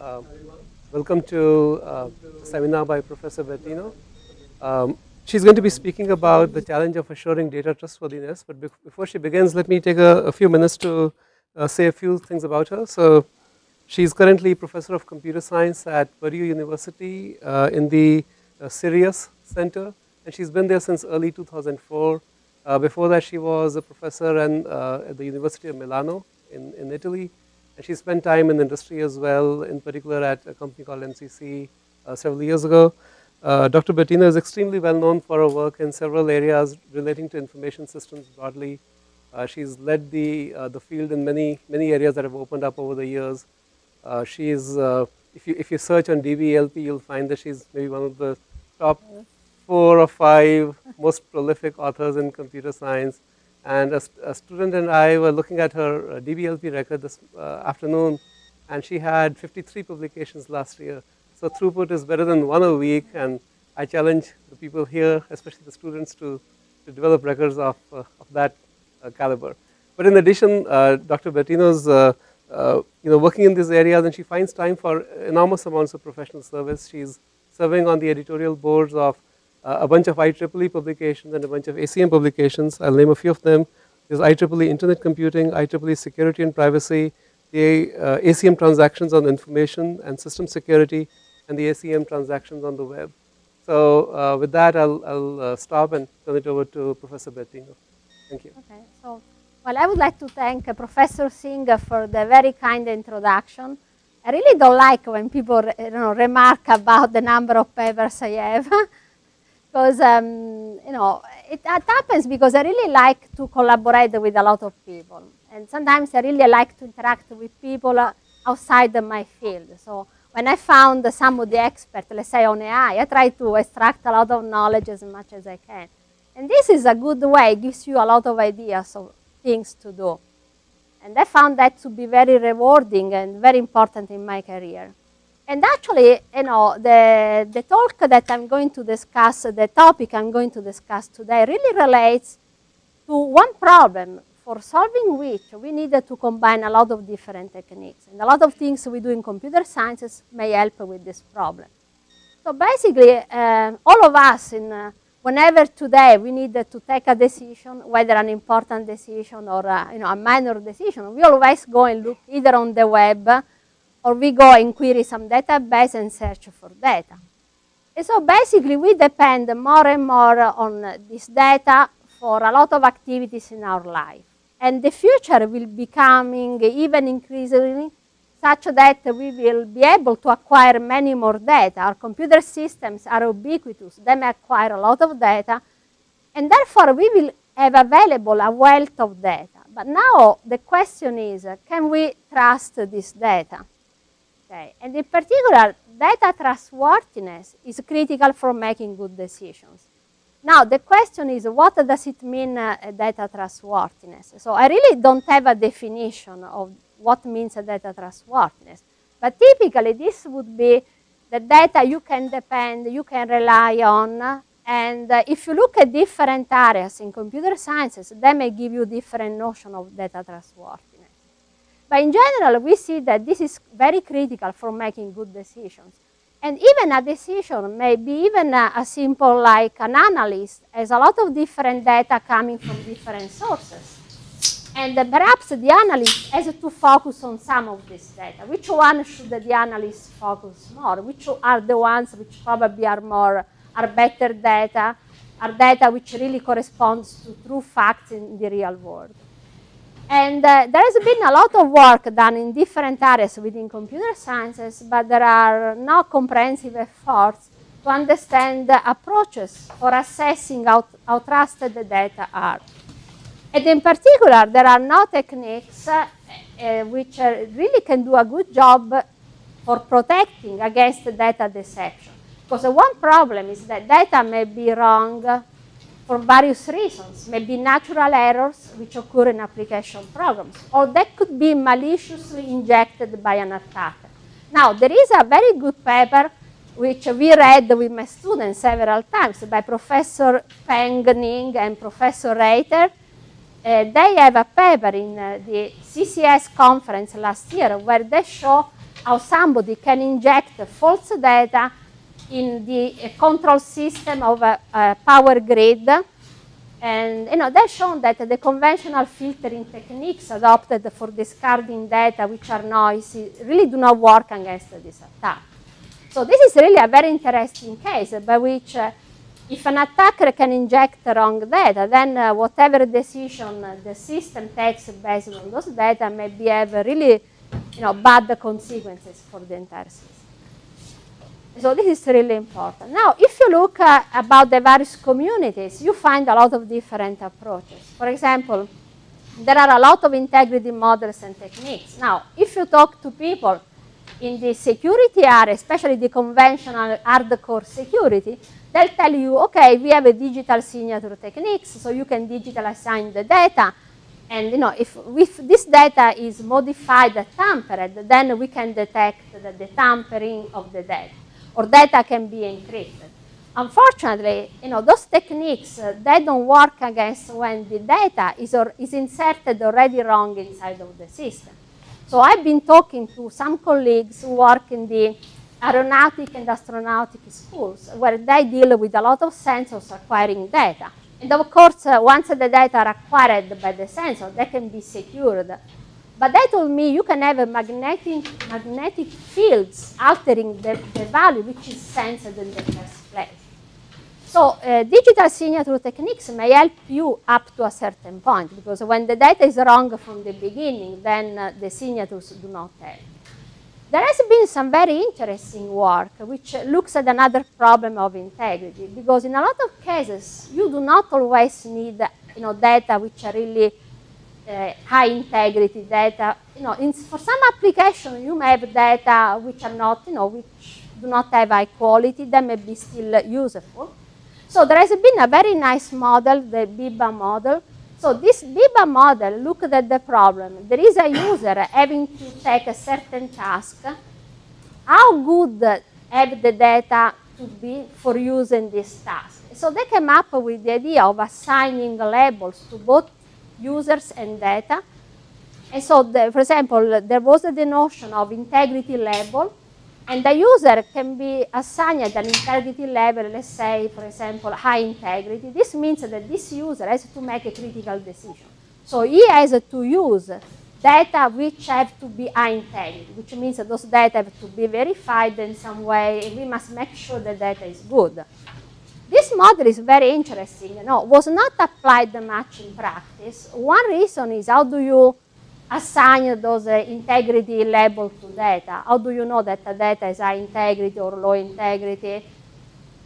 Uh, Welcome to the seminar by Professor Bertino. She's going to be speaking about the challenge of assuring data trustworthiness. But before she begins, let me take a few minutes to say a few things about her. So, she's currently Professor of Computer Science at Purdue University in the Sirius Center, and she's been there since early 2004. Before that, she was a professor at the University of Milano in Italy. And she spent time in the industry as well, in particular at a company called MCC several years ago. Dr. Bertino is extremely well known for her work in several areas relating to information systems broadly. She's led the field in many areas that have opened up over the years. If you search on DBLP, you'll find that she's maybe one of the top 4 or 5 most prolific authors in computer science. And a student and I were looking at her DBLP record this afternoon, and she had 53 publications last year. So throughput is better than 1 a week, and I challenge the people here, especially the students, to develop records of that caliber. But in addition, Dr. Bertino's working in these areas, and she finds time for enormous amounts of professional service. She's serving on the editorial boards of a bunch of IEEE publications and a bunch of ACM publications. I'll name a few of them. There's IEEE Internet Computing, IEEE Security and Privacy, the ACM Transactions on Information and System Security, and the ACM Transactions on the Web. So with that, I'll stop and turn it over to Professor Bertino. Thank you. Okay. So, well, I would like to thank Professor Singh for the very kind introduction. I really don't like when people remark about the number of papers I have. Because, it happens because I really like to collaborate with a lot of people. And sometimes I really like to interact with people outside my field. So when I found some of the experts, let's say on AI, I try to extract a lot of knowledge as much as I can. And this is a good way. It gives you a lot of ideas of things to do. And I found that to be very rewarding and very important in my career. And actually, the talk that I'm going to discuss, the topic I'm going to discuss today really relates to one problem for solving which we needed to combine a lot of different techniques. And a lot of things we do in computer sciences may help with this problem. So basically, all of us, whenever today we need to take a decision, whether an important decision or a minor decision, we always go and look either on the web or we go and query some database and search for data. And so basically we depend more and more on this data for a lot of activities in our life. And the future will be becoming even increasingly such that we will be able to acquire many more data. Our computer systems are ubiquitous. They may acquire a lot of data. And therefore we will have available a wealth of data. But now the question is, can we trust this data? Okay. And in particular, data trustworthiness is critical for making good decisions. Now, the question is, what does it mean, data trustworthiness? So I really don't have a definition of what means data trustworthiness. But typically, this would be the data you can depend, you can rely on. And if you look at different areas in computer sciences, they may give you different notion of data trustworthiness. But in general, we see that this is very critical for making good decisions. And even a decision may be even as simple like an analyst has a lot of different data coming from different sources. And perhaps the analyst has to focus on some of this data. Which one should the analyst focus more? Which are the ones which probably are better data, are data which really corresponds to true facts in the real world? And there has been a lot of work done in different areas within computer sciences, but there are no comprehensive efforts to understand the approaches for assessing how trusted the data are. And in particular, there are no techniques which really can do a good job for protecting against data deception. Because one problem is that data may be wrong for various reasons. Maybe natural errors which occur in application programs, or that could be maliciously injected by an attacker. Now, there is a very good paper which we read with my students several times by Professor Peng Ning and Professor Reiter. They have a paper in the CCS conference last year where they show how somebody can inject false data in the control system of a power grid. And they've shown that the conventional filtering techniques adopted for discarding data which are noisy really do not work against this attack. So this is really a very interesting case by which if an attacker can inject wrong data, then whatever decision the system takes based on those data may have really bad consequences for the entire system. So this is really important. Now, if you look about the various communities, you find a lot of different approaches. For example, there are a lot of integrity models and techniques. Now, if you talk to people in the security area, especially the conventional hardcore security, they'll tell you, okay, we have a digital signature techniques, so you can digitally assign the data. And if this data is modified or tampered, then we can detect the tampering of the data, or data can be encrypted. Unfortunately, those techniques, they don't work against when the data is inserted already wrong inside of the system. So I've been talking to some colleagues who work in the aeronautic and astronautic schools, where they deal with a lot of sensors acquiring data. And of course, once the data are acquired by the sensor, they can be secured. But they told me you can have magnetic fields altering the value which is sensed in the first place. So digital signature techniques may help you up to a certain point, because when the data is wrong from the beginning, then the signatures do not help. There has been some very interesting work which looks at another problem of integrity, because in a lot of cases, you do not always need data which are really high integrity data. For some application, you may have data which are not, which do not have high quality, that may be still useful. So there has been a very nice model, the BIBA model. So this BIBA model looked at the problem. There is a user having to take a certain task. How good have the data to be for using this task? So they came up with the idea of assigning labels to both users and data. And so, for example, there was the notion of integrity label, and the user can be assigned an integrity level, let's say, for example, high integrity. This means that this user has to make a critical decision. So he has to use data which have to be high integrity, which means that those data have to be verified in some way, and we must make sure the data is good. This model is very interesting. Was not applied much in practice. One reason is how do you assign those integrity labels to data? How do you know that the data is high integrity or low integrity?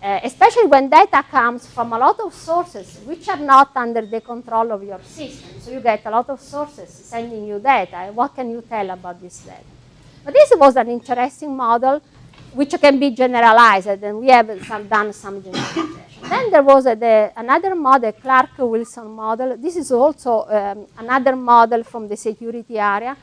Especially when data comes from a lot of sources which are not under the control of your system. So you get a lot of sources sending you data, and what can you tell about this data? But this was an interesting model which can be generalized, and we have done some generalization. Then there was another model, Clark-Wilson model. This is also another model from the security area.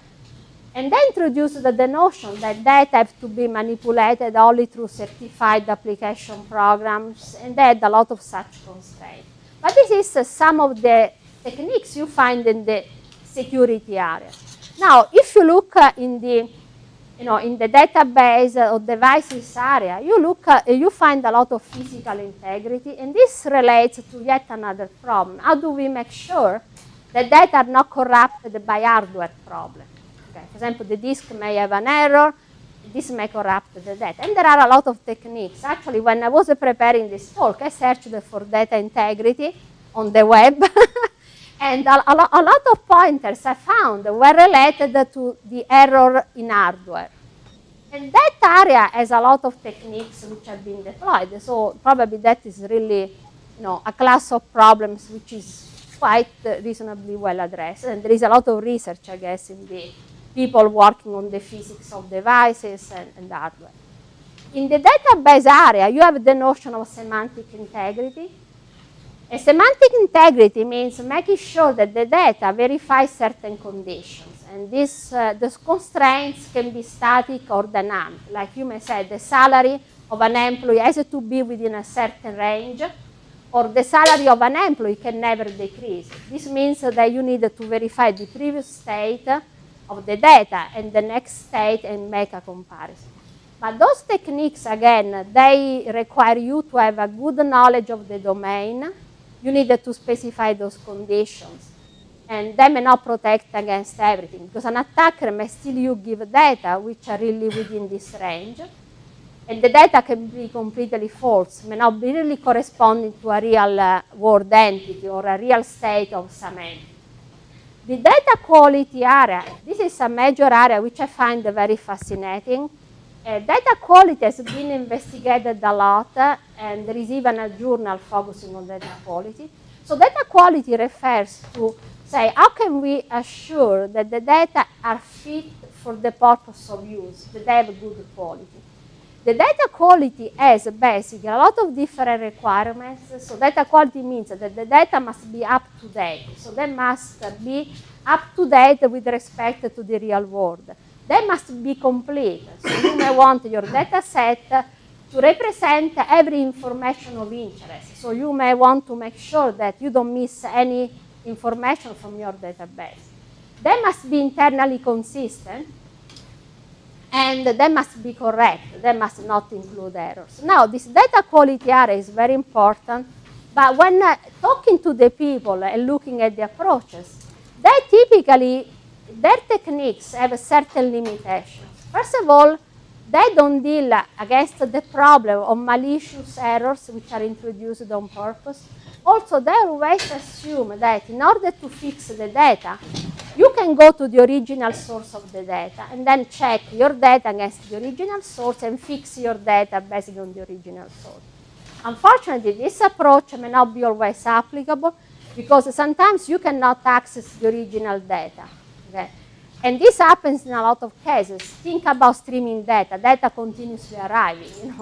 And they introduced the notion that data have to be manipulated only through certified application programs, and they had a lot of such constraints. But this is some of the techniques you find in the security area. Now, if you look in the database or devices area, you find a lot of physical integrity, and this relates to yet another problem. How do we make sure that data are not corrupted by hardware problems? Okay. For example, the disk may have an error, this may corrupt the data. And there are a lot of techniques. Actually, when I was preparing this talk, I searched for data integrity on the web. And a lot of pointers I found were related to the error in hardware. And that area has a lot of techniques which have been deployed. So probably that is really a class of problems which is quite reasonably well addressed. And there is a lot of research, I guess, in the people working on the physics of devices and hardware. In the database area, you have the notion of semantic integrity. A semantic integrity means making sure that the data verifies certain conditions. And these constraints can be static or dynamic. Like you may say the salary of an employee has to be within a certain range, or the salary of an employee can never decrease. This means that you need to verify the previous state of the data and the next state and make a comparison. But those techniques, again, they require you to have a good knowledge of the domain. You need to specify those conditions. And they may not protect against everything, because an attacker may still you give data which are really within this range. And the data can be completely false, may not be really corresponding to a real world entity or a real state of some entity. The data quality area, this is a major area which I find very fascinating. Data quality has been investigated a lot, and there is even a journal focusing on data quality. So data quality refers to, say, how can we assure that the data are fit for the purpose of use, that they have good quality. The data quality has basically a lot of different requirements. So data quality means that the data must be up to date. So they must be up to date with respect to the real world. They must be complete. So you may want your data set to represent every information of interest. So you may want to make sure that you don't miss any information from your database. They must be internally consistent, and they must be correct. They must not include errors. Now, this data quality area is very important, but when talking to the people and looking at the approaches, they typically, their techniques have certain limitations. First of all, they don't deal against the problem of malicious errors which are introduced on purpose. Also, they always assume that in order to fix the data, you can go to the original source of the data and then check your data against the original source and fix your data based on the original source. Unfortunately, this approach may not be always applicable because sometimes you cannot access the original data. Okay? And this happens in a lot of cases. Think about streaming data. Data continuously arriving.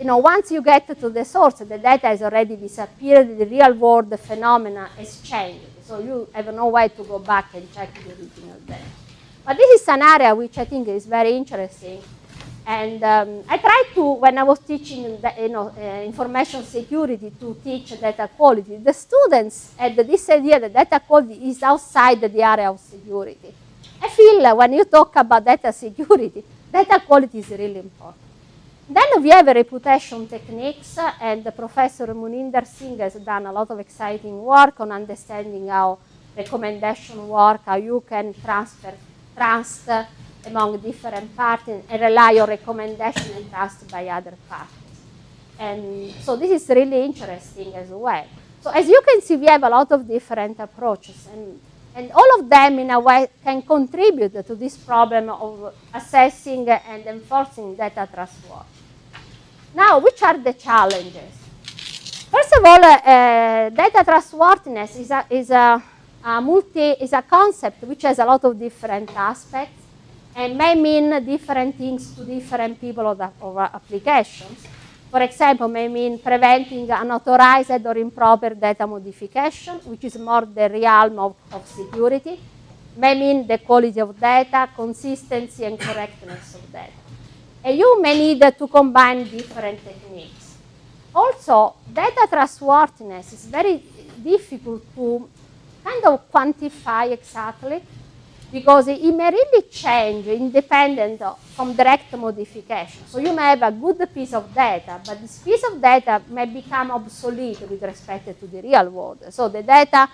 Once you get to the source, the data has already disappeared. The real world phenomena has changed. So you have no way to go back and check the original data. But this is an area which I think is very interesting. And I tried to, when I was teaching information security, to teach data quality. The students had this idea that data quality is outside the area of security. I feel when you talk about data security, data quality is really important. Then we have reputation techniques, and Professor Muninder Singh has done a lot of exciting work on understanding how recommendation work, how you can transfer trust among different parties and rely on recommendation and trust by other parties. And so this is really interesting as well. So as you can see, we have a lot of different approaches, and all of them in a way can contribute to this problem of assessing and enforcing data trustworthiness. Now, which are the challenges? First of all, data trustworthiness is a concept which has a lot of different aspects and may mean different things to different people or applications. For example, may mean preventing unauthorized or improper data modification, which is more the realm of security. May mean the quality of data, consistency, and correctness of data. And you may need to combine different techniques. Also, data trustworthiness is very difficult to kind of quantify exactly, because it may really change independent from direct modification. So you may have a good piece of data, but this piece of data may become obsolete with respect to the real world. So the data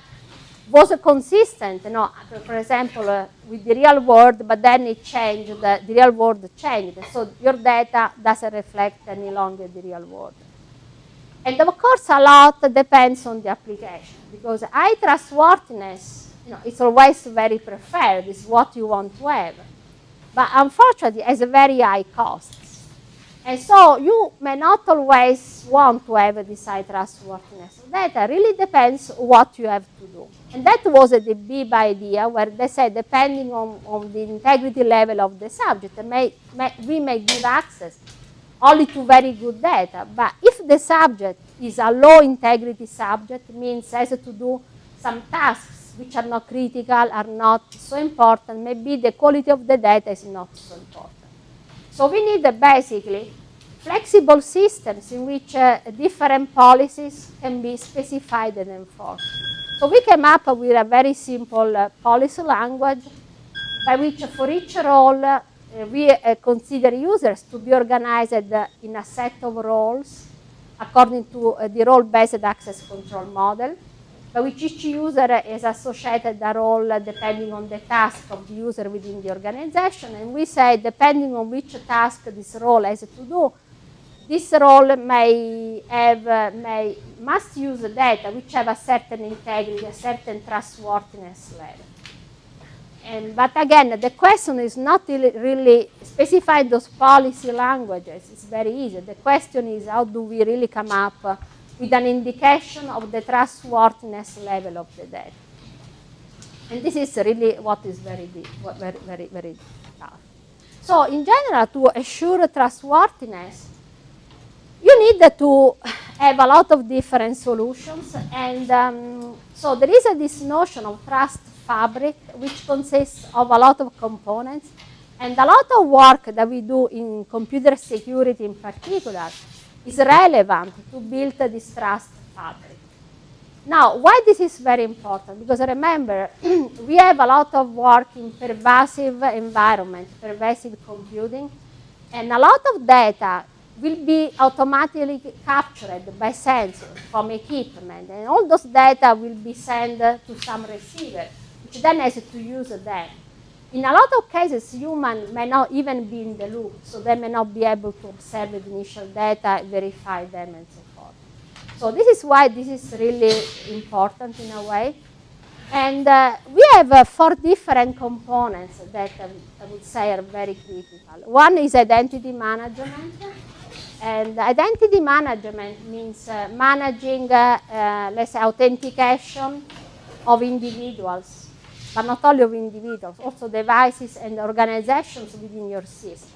was consistent, for example, with the real world, but then it changed, the real world changed. So your data doesn't reflect any longer the real world. And of course, a lot depends on the application, because high trustworthiness, it's always very preferred, it's what you want to have. But unfortunately, it has a very high cost. And so you may not always want to have this high trustworthiness of data. It really depends what you have to do. And that was the BIB idea, where they said, depending on the integrity level of the subject, we may give access only to very good data. But if the subject is a low integrity subject, means has to do some tasks which are not critical, are not so important, maybe the quality of the data is not so important. So we need basically flexible systems in which different policies can be specified and enforced. So we came up with a very simple policy language by which for each role we consider users to be organized in a set of roles according to the role-based access control model, by which each user is associated a role depending on the task of the user within the organization. And we say, depending on which task this role has to do, this role must use data which have a certain integrity, a certain trustworthiness level. But again, the question is not really specifying those policy languages. It's very easy. The question is, how do we really come up with an indication of the trustworthiness level of the data? And this is really what is very deep, very tough. So in general, to assure trustworthiness, you need to have a lot of different solutions. And so there is this notion of trust fabric, which consists of a lot of components. And a lot of work that we do in computer security in particular is relevant to build this trust fabric. Now, why this is very important? Because remember, we have a lot of work in pervasive environment, pervasive computing, and a lot of data will be automatically captured by sensors from equipment, and all those data will be sent to some receiver, which then has to use them. In a lot of cases, humans may not even be in the loop, so they may not be able to observe the initial data, verify them, and so forth. So this is why this is really important in a way. And we have 4 different components that I would say are very critical. One is identity management. And identity management means managing, let's say, authentication of individuals, but not only of individuals, also devices and organizations within your system.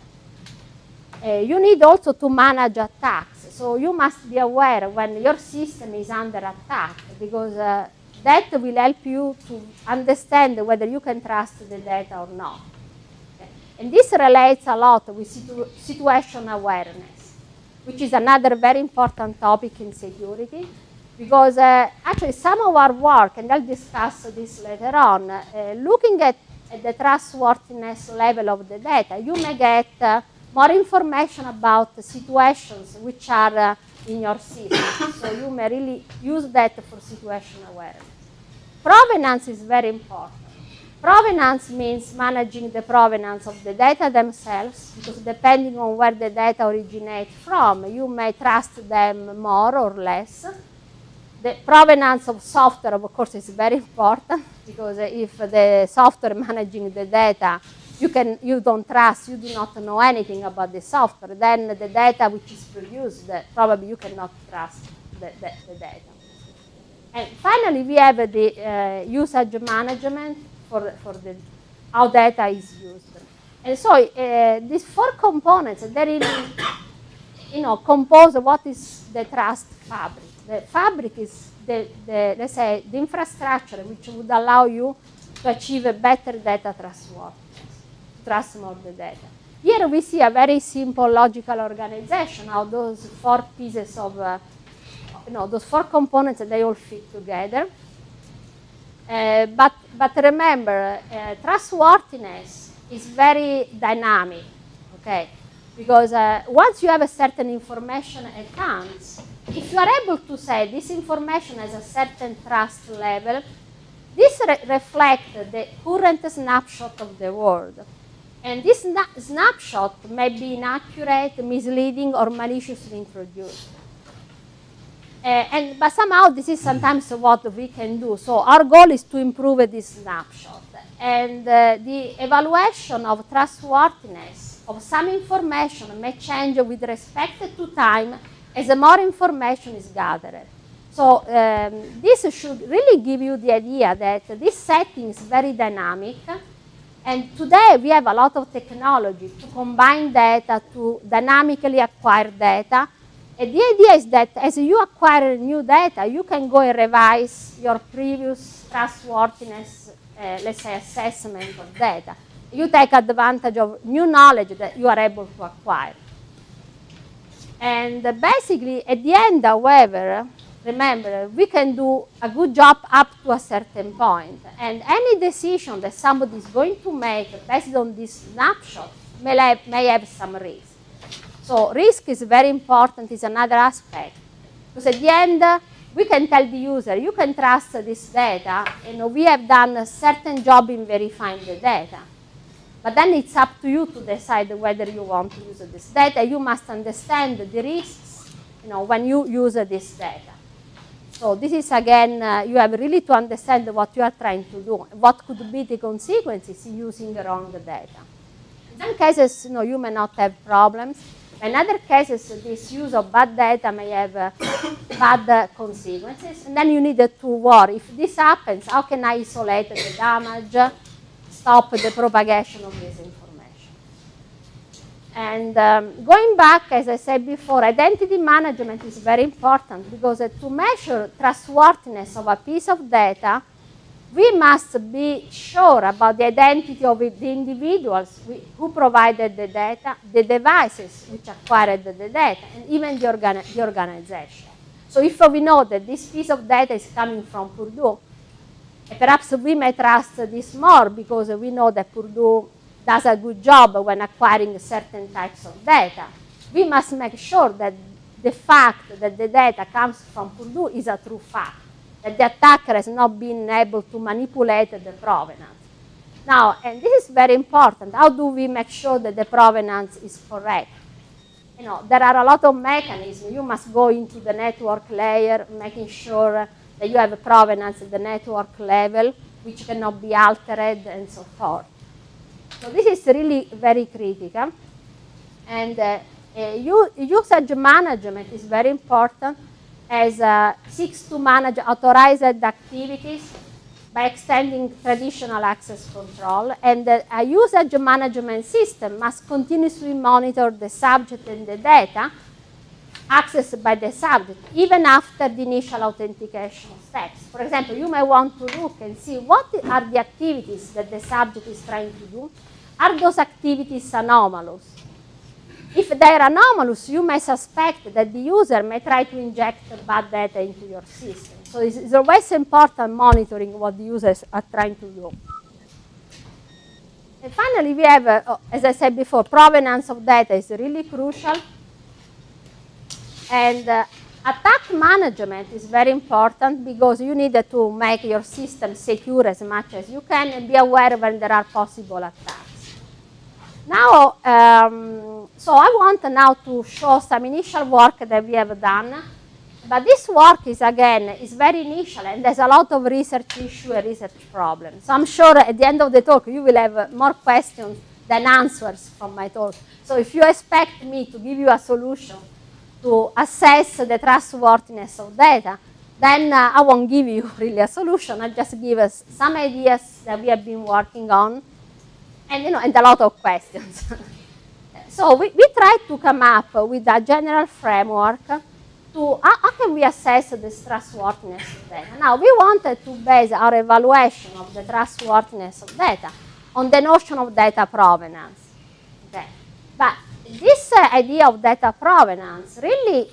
You need also to manage attacks. So you must be aware when your system is under attack, because that will help you to understand whether you can trust the data or not. Okay. And this relates a lot with situation awareness, which is another very important topic in security, because actually some of our work, and I'll discuss this later on, looking at the trustworthiness level of the data, you may get more information about the situations which are in your system. So you may really use that for situation awareness. Provenance is very important. Provenance means managing the provenance of the data themselves, because depending on where the data originates from, you may trust them more or less. The provenance of software, of course, is very important, because if the software managing the data, you don't trust, you do not know anything about the software, then the data which is produced, probably you cannot trust the data. And finally, we have the usage management for how data is used. And so these 4 components, they really compose what is the trust fabric. The fabric is, let's say, the infrastructure which would allow you to achieve a better data trustworthiness, trust more the data. Here we see a very simple logical organization, how those 4 pieces of, those 4 components, they all fit together. But remember, trustworthiness is very dynamic, okay? Because once you have a certain information at hand, if you are able to say this information has a certain trust level, this reflects the current snapshot of the world. And this snapshot may be inaccurate, misleading, or maliciously introduced. But somehow this is sometimes what we can do. So our goal is to improve this snapshot. And the evaluation of trustworthiness of some information may change with respect to time as more information is gathered. So this should really give you the idea that this setting is very dynamic. And today we have a lot of technology to combine data, to dynamically acquire data. And the idea is that as you acquire new data, you can go and revise your previous trustworthiness, let's say, assessment of data. You take advantage of new knowledge that you are able to acquire. And basically, at the end, however, remember, we can do a good job up to a certain point. And any decision that somebody is going to make based on this snapshot may have some risk. So risk is very important, is another aspect. Because at the end, we can tell the user, you can trust this data, and we have done a certain job in verifying the data. But then it's up to you to decide whether you want to use this data. You must understand the risks, when you use this data. So this is, again, you have really to understand what you are trying to do, what could be the consequences in using the wrong data. In some cases, you may not have problems. In other cases, this use of bad data may have bad consequences. And then you need to worry. If this happens, how can I isolate the damage, stop the propagation of this information? And going back, as I said before, identity management is very important because to measure trustworthiness of a piece of data, we must be sure about the identity of the individuals who provided the data, the devices which acquired the data, and even the organization. So if we know that this piece of data is coming from Purdue, perhaps we may trust this more because we know that Purdue does a good job when acquiring certain types of data. We must make sure that the fact that the data comes from Purdue is a true fact, that the attacker has not been able to manipulate the provenance. Now, and this is very important, how do we make sure that the provenance is correct? There are a lot of mechanisms. You must go into the network layer, making sure that you have a provenance at the network level, which cannot be altered, and so forth. So this is really very critical. And usage management is very important, as seeks to manage authorized activities by extending traditional access control. And a usage management system must continuously monitor the subject and the data accessed by the subject, even after the initial authentication steps. For example, you may want to look and see what are the activities that the subject is trying to do. Are those activities anomalous? If they are anomalous, you may suspect that the user may try to inject bad data into your system. So it's always important monitoring what the users are trying to do. And finally, we have, as I said before, provenance of data is really crucial. And attack management is very important because you need to make your system secure as much as you can and be aware when there are possible attacks. Now, so I want now to show some initial work that we have done. But this work is, again, is very initial, and there's a lot of research issues and research problems. So I'm sure at the end of the talk, you will have more questions than answers from my talk. So if you expect me to give you a solution to assess the trustworthiness of data, then I won't give you really a solution. I'll just give us some ideas that we have been working on, and, and a lot of questions. So we tried to come up with a general framework to how can we assess this trustworthiness of data. Now, we wanted to base our evaluation of the trustworthiness of data on the notion of data provenance. Okay. But this idea of data provenance really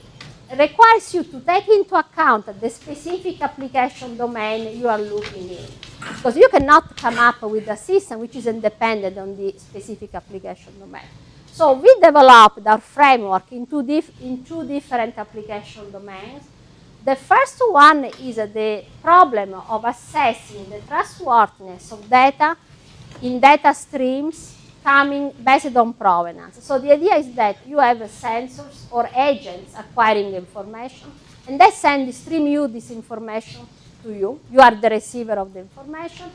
requires you to take into account the specific application domain you are looking in. Because you cannot come up with a system which is independent on the specific application domain. So we developed our framework in two different application domains. The first one is the problem of assessing the trustworthiness of data in data streams coming based on provenance. So the idea is that you have sensors or agents acquiring information, and they stream you this information to you. You are the receiver of the information,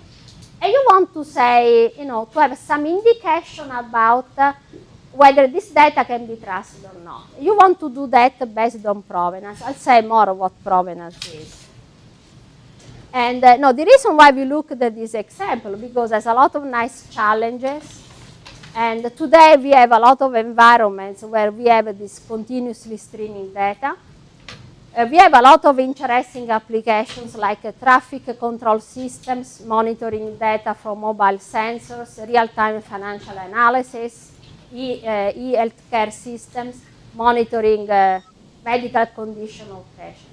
and you want to say, to have some indication about whether this data can be trusted or not. You want to do that based on provenance. I'll say more of what provenance is. And no, the reason why we looked at this example, because there's a lot of nice challenges. And today we have a lot of environments where we have this continuously streaming data. We have a lot of interesting applications like traffic control systems, monitoring data from mobile sensors, real-time financial analysis, e-healthcare systems, monitoring medical condition of patients.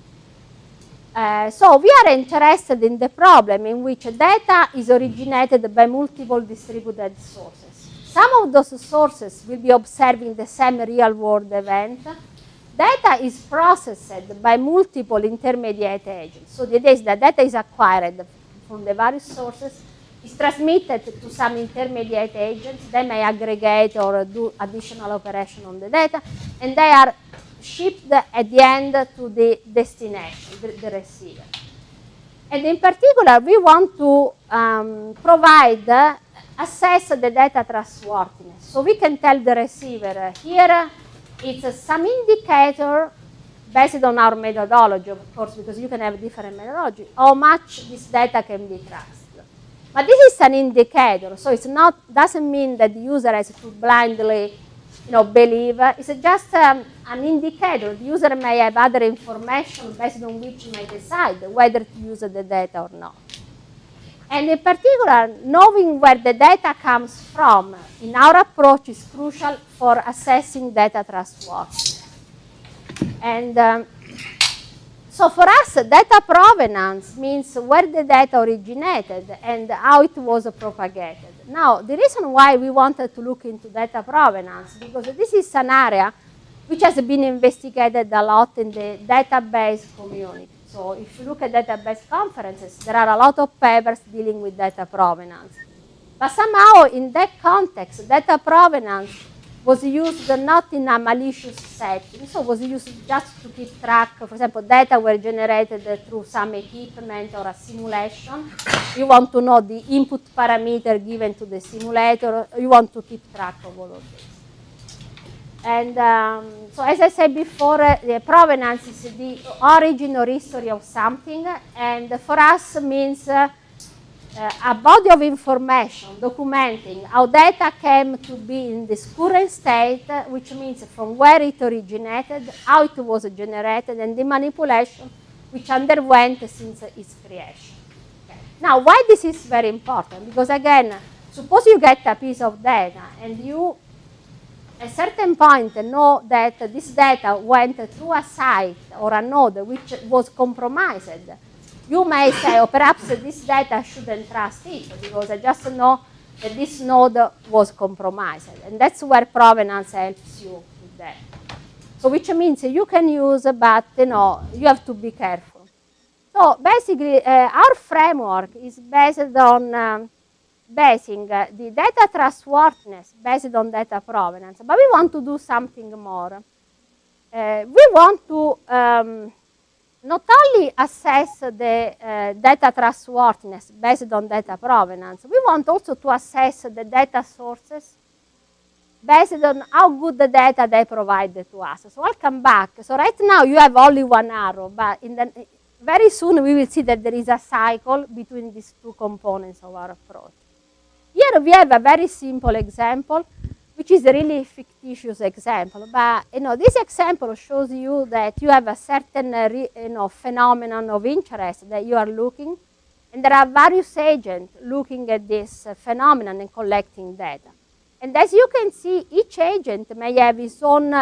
So we are interested in the problem in which data is originated by multiple distributed sources. Some of those sources will be observing the same real-world event. Data is processed by multiple intermediate agents. So the idea is that data is acquired from the various sources, is transmitted to some intermediate agents. They may aggregate or do additional operation on the data, and they are shipped at the end to the destination, the receiver. And in particular, we want to assess the data trustworthiness. So we can tell the receiver, here it's some indicator based on our methodology, of course, because you can have different methodology, how much this data can be trusted. But this is an indicator, so it's not, doesn't mean that the user has to blindly believe. It's just an indicator. The user may have other information based on which he may decide whether to use the data or not. And in particular, knowing where the data comes from in our approach is crucial for assessing data trustworthiness. And so for us, data provenance means where the data originated and how it was propagated. Now, the reason why we wanted to look into data provenance, because this is an area which has been investigated a lot in the database community. So if you look at database conferences, there are a lot of papers dealing with data provenance. But somehow, in that context, data provenance was used not in a malicious setting, so was used just to keep track. For example, data were generated through some equipment or a simulation. You want to know the input parameter given to the simulator. You want to keep track of all of this. And so as I said before, the provenance is the origin or history of something, and for us means a body of information documenting how data came to be in this current state, which means from where it originated, how it was generated, and the manipulation which underwent since its creation. Okay. Now, why this is very important? Because again, suppose you get a piece of data and you, at a certain point, know that this data went through a site or a node which was compromised. You may say, oh, perhaps this data I shouldn't trust it because I just know that this node was compromised. And that's where provenance helps you with that. So which means you can use, but you have to be careful. So basically, our framework is based on basing the data trustworthiness based on data provenance. But we want to do something more. We want to not only assess the data trustworthiness based on data provenance, we want also to assess the data sources based on how good the data they provide to us. So I'll come back. So right now you have only one arrow, but very soon we will see that there is a cycle between these two components of our approach. Here we have a very simple example, which is a really fictitious example. But this example shows you that you have a certain phenomenon of interest that you are looking, and there are various agents looking at this phenomenon and collecting data. And as you can see, each agent may have its own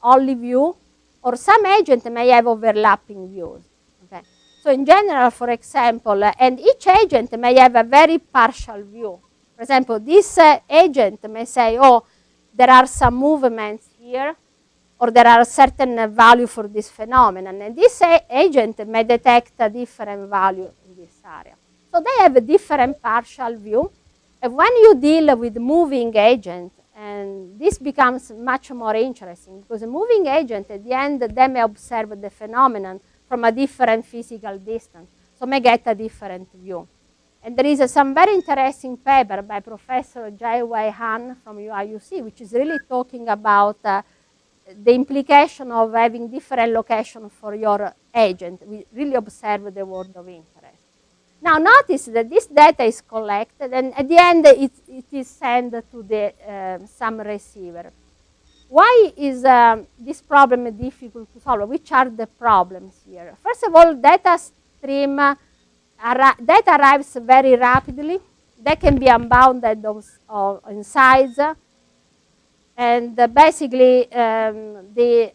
only view, or some agent may have overlapping views. Okay? So in general, for example, and each agent may have a very partial view. For example, this agent may say, oh, there are some movements here, or there are certain value for this phenomenon. And this agent may detect a different value in this area. So they have a different partial view. And when you deal with moving agent, and this becomes much more interesting, because a moving agent, at the end, they may observe the phenomenon from a different physical distance, so may get a different view. And there is some very interesting paper by Professor Jai-Wei Han from UIUC, which is really talking about the implication of having different locations for your agent. We really observe the world of interest. Now notice that this data is collected, and at the end it is sent to some receiver. Why is this problem difficult to solve? Which are the problems here? First of all, data stream. Data arrives very rapidly. They can be unbounded in size. And basically, the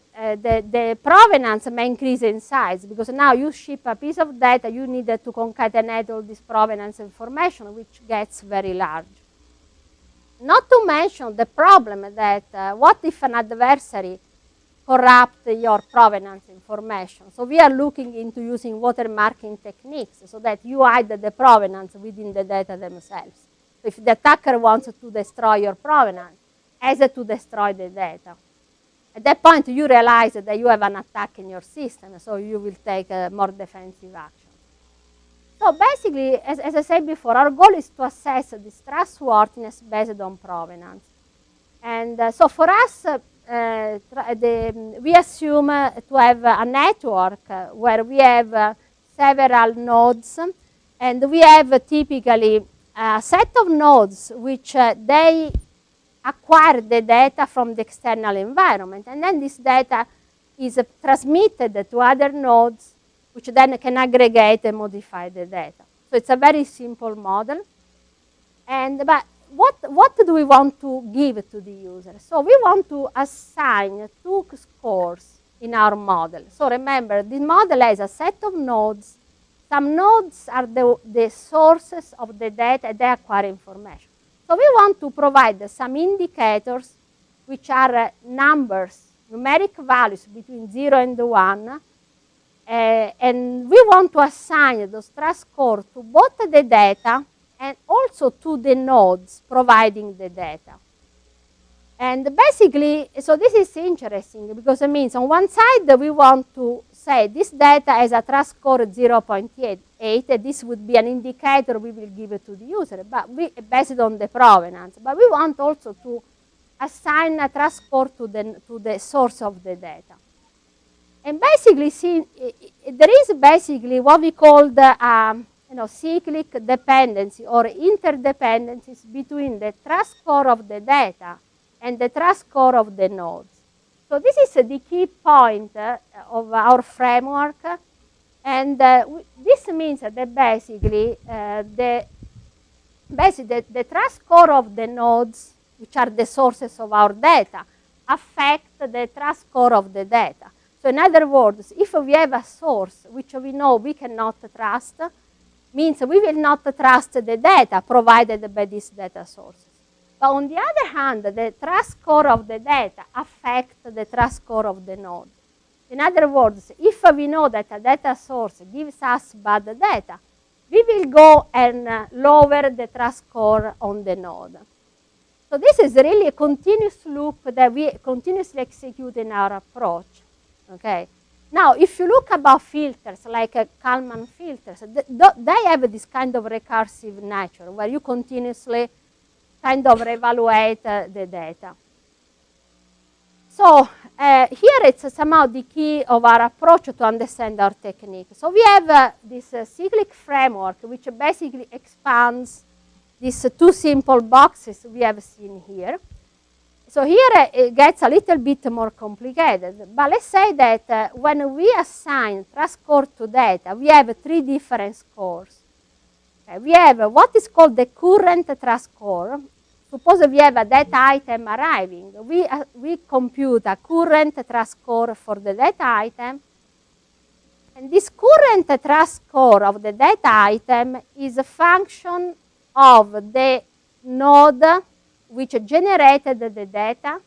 provenance may increase in size, because now you ship a piece of data, you need to concatenate all this provenance information, which gets very large. Not to mention the problem that what if an adversary corrupt your provenance information? So we are looking into using watermarking techniques so that you hide the provenance within the data themselves. So if the attacker wants to destroy your provenance, has to destroy the data. At that point, you realize that you have an attack in your system, so you will take more defensive action. So basically, as I said before, our goal is to assess this trustworthiness based on provenance. And so for us, we assume to have a network where we have several nodes, and we have typically a set of nodes which they acquire the data from the external environment, and then this data is transmitted to other nodes, which then can aggregate and modify the data. So it's a very simple model. But what do we want to give to the user? So we want to assign 2 scores in our model. So remember, the model has a set of nodes. Some nodes are the sources of the data they acquire information. So we want to provide some indicators which are numbers, numeric values between 0 and 1. And we want to assign those trust scores to both the data and also to the nodes providing the data. And basically, so this is interesting because it means on one side we want to say this data has a trust score 0.8, and this would be an indicator we will give it to the user, but based on the provenance. But we want also to assign a trust score to the source of the data. And basically, there is basically what we call the cyclic dependency or interdependencies between the trust score of the data and the trust score of the nodes. So this is the key point of our framework, and this means that basically the trust score of the nodes, which are the sources of our data, affect the trust score of the data. So in other words, if we have a source which we know we cannot trust, means we will not trust the data provided by these data sources. But on the other hand, the trust score of the data affects the trust score of the node. In other words, if we know that a data source gives us bad data, we will go and lower the trust score on the node. So this is really a continuous loop that we continuously execute in our approach. Okay. Now, if you look about filters, like Kalman filters, they have this kind of recursive nature where you continuously kind of reevaluate the data. So here it's somehow the key of our approach to understand our technique. So we have this cyclic framework which basically expands these 2 simple boxes we have seen here. So here it gets a little bit more complicated, but let's say that when we assign trust score to data, we have 3 different scores. Okay, we have what is called the current trust score. Suppose we have a data item arriving. We compute a current trust score for the data item. And this current trust score of the data item is a function of the node which generated the data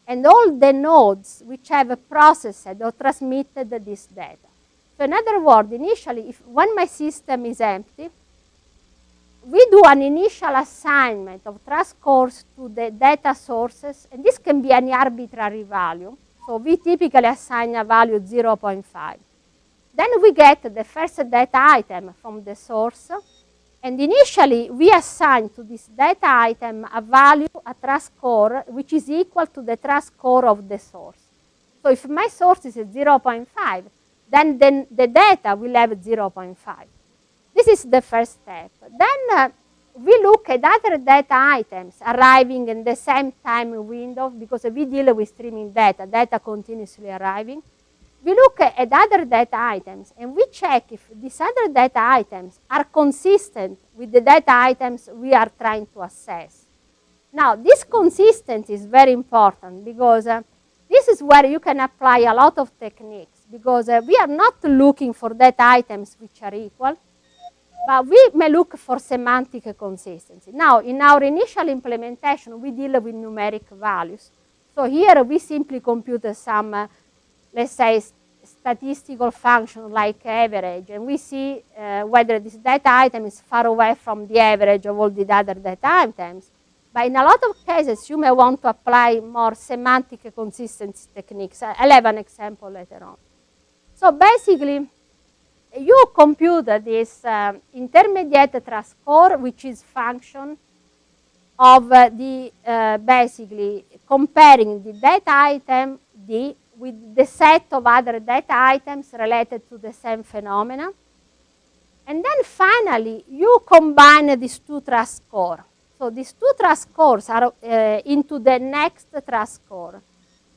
and all the nodes which have processed or transmitted this data. So in other words, initially, when my system is empty, we do an initial assignment of trust scores to the data sources, and this can be any arbitrary value. So we typically assign a value 0.5. Then we get the first data item from the source, and initially we assign to this data item a value, a trust score, which is equal to the trust score of the source. So if my source is 0.5, then the data will have 0.5. This is the first step. Then we look at other data items arriving in the same time window, because we deal with streaming data continuously arriving. We look at other data items and we check if these other data items are consistent with the data items we are trying to assess. Now, this consistency is very important because this is where you can apply a lot of techniques, because we are not looking for data items which are equal, but we may look for semantic consistency. Now, in our initial implementation, we deal with numeric values. So here we simply compute some, let's say, statistical function like average, and we see whether this data item is far away from the average of all the other data items. But in a lot of cases, you may want to apply more semantic consistency techniques. I'll have an example later on. So basically, you compute this intermediate trust score, which is function of the basically comparing the data item D with the set of other data items related to the same phenomena. And then finally, you combine these two trust scores. So these two trust scores are into the next trust score.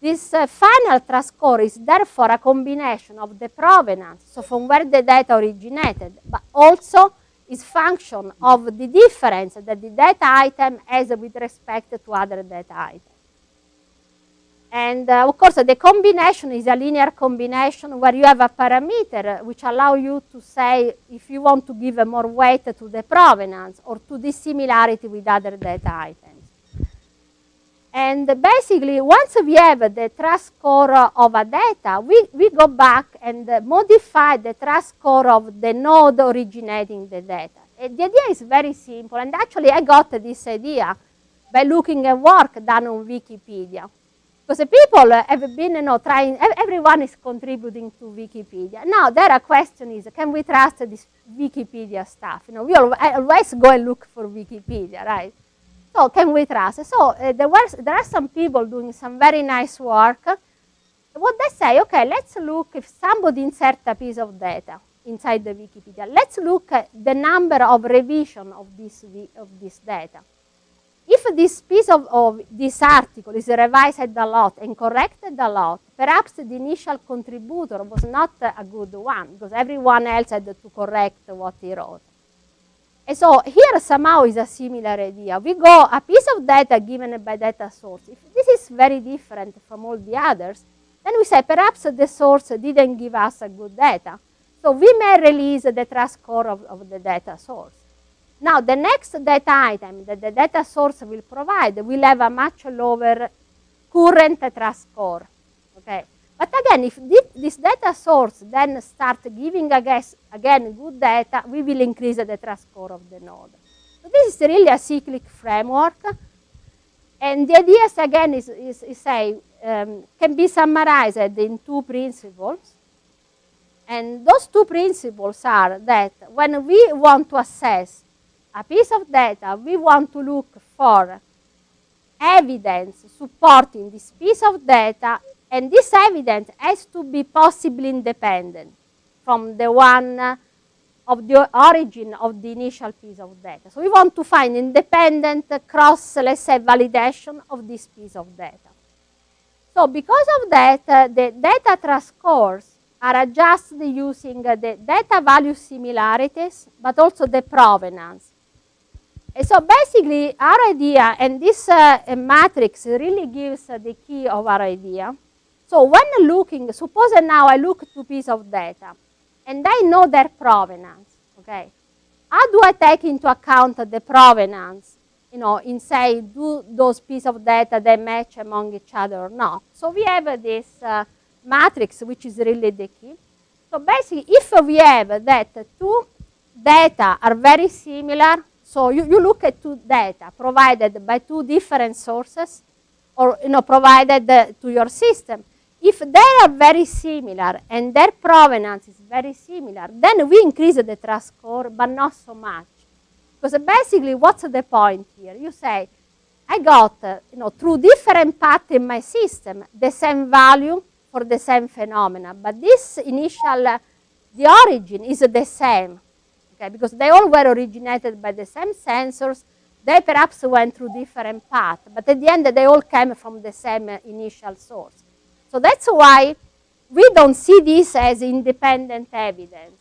This final trust score is therefore a combination of the provenance, so from where the data originated, but also is function of the difference that the data item has with respect to other data items. And of course, the combination is a linear combination where you have a parameter which allows you to say if you want to give more weight to the provenance or to the similarity with other data items. And basically, once we have the trust score of a data, we go back and modify the trust score of the node originating the data. And the idea is very simple, and actually I got this idea by looking at work done on Wikipedia. Because people have been trying, everyone is contributing to Wikipedia. Now, there question is, can we trust this Wikipedia stuff? We always go and look for Wikipedia, right? So, can we trust? So, there are some people doing some very nice work. What they say, okay, let's look if somebody inserts a piece of data inside the Wikipedia. Let's look at the number of revision of this data. If this piece of this article is revised a lot and corrected a lot, perhaps the initial contributor was not a good one, because everyone else had to correct what he wrote. And so here somehow is a similar idea. We go a piece of data given by data source. If this is very different from all the others, then we say perhaps the source didn't give us a good data. So we may release the trust score of the data source. Now, the next data item that the data source will provide will have a much lower current trust score. Okay? But again, if this data source then starts giving again good data, we will increase the trust score of the node. So this is really a cyclic framework. And the ideas again can be summarized in two principles. And those two principles are that when we want to assess a piece of data, we want to look for evidence supporting this piece of data, and this evidence has to be possibly independent from the one of the origin of the initial piece of data. So we want to find independent cross, let's say, validation of this piece of data. So because of that, the data trust scores are adjusted using the data value similarities, but also the provenance. And so basically, our idea, and this matrix really gives the key of our idea. So when looking, suppose now I look to pieces of data, and I know their provenance, okay? How do I take into account the provenance, in say, do those pieces of data, they match among each other or not? So we have this matrix, which is really the key. So basically, if we have that two data are very similar, so you look at two data provided by two different sources, or provided to your system. If they are very similar and their provenance is very similar, then we increase the trust score, but not so much. Because basically, what's the point here? You say, I got, through different paths in my system, the same value for the same phenomena, but this initial, the origin is the same. Okay, because they all were originated by the same sensors. They perhaps went through different paths, but at the end they all came from the same initial source. So that's why we don't see this as independent evidence.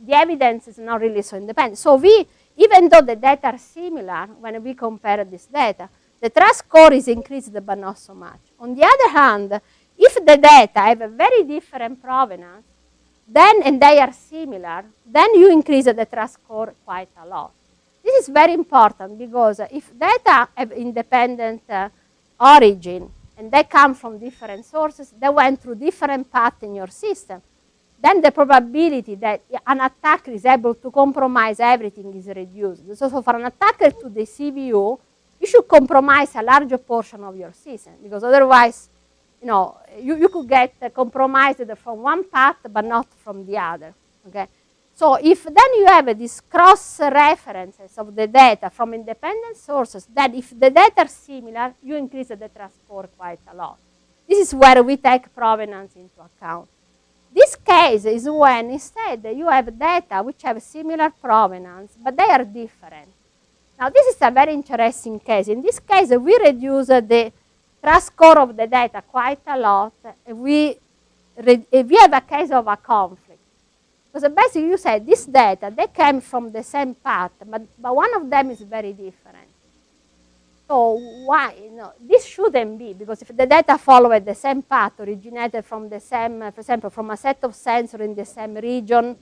The evidence is not really so independent. So even though the data are similar when we compare this data, the trust score is increased but not so much. On the other hand, if the data have a very different provenance, then, and they are similar, then you increase the trust score quite a lot. This is very important because if data have independent origin and they come from different sources, they went through different paths in your system, then the probability that an attacker is able to compromise everything is reduced. So for an attacker to deceive you, you should compromise a larger portion of your system, because otherwise, you could get compromised from one path but not from the other. Okay? So if then you have these cross references of the data from independent sources, then if the data are similar, you increase the trust score quite a lot. This is where we take provenance into account. This case is when instead you have data which have similar provenance, but they are different. Now this is a very interesting case. In this case, we reduce the trust score of the data quite a lot. We have a case of a conflict. Because basically you say this data, they came from the same path, but one of them is very different. So why? This shouldn't be, because if the data follow the same path, originated from the same, for example, from a set of sensors in the same region,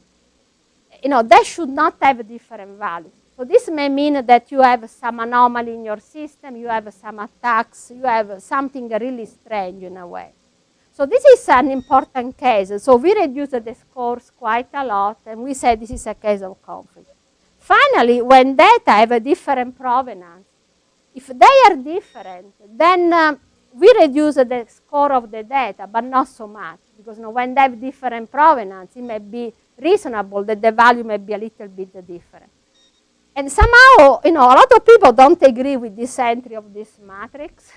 they should not have different values. So this may mean that you have some anomaly in your system, you have some attacks, you have something really strange in a way. So this is an important case. So we reduce the scores quite a lot, and we say this is a case of conflict. Finally, when data have a different provenance, if they are different, then we reduce the score of the data, but not so much, because when they have different provenance, it may be reasonable that the value may be a little bit different. And somehow, a lot of people don't agree with this entry of this matrix,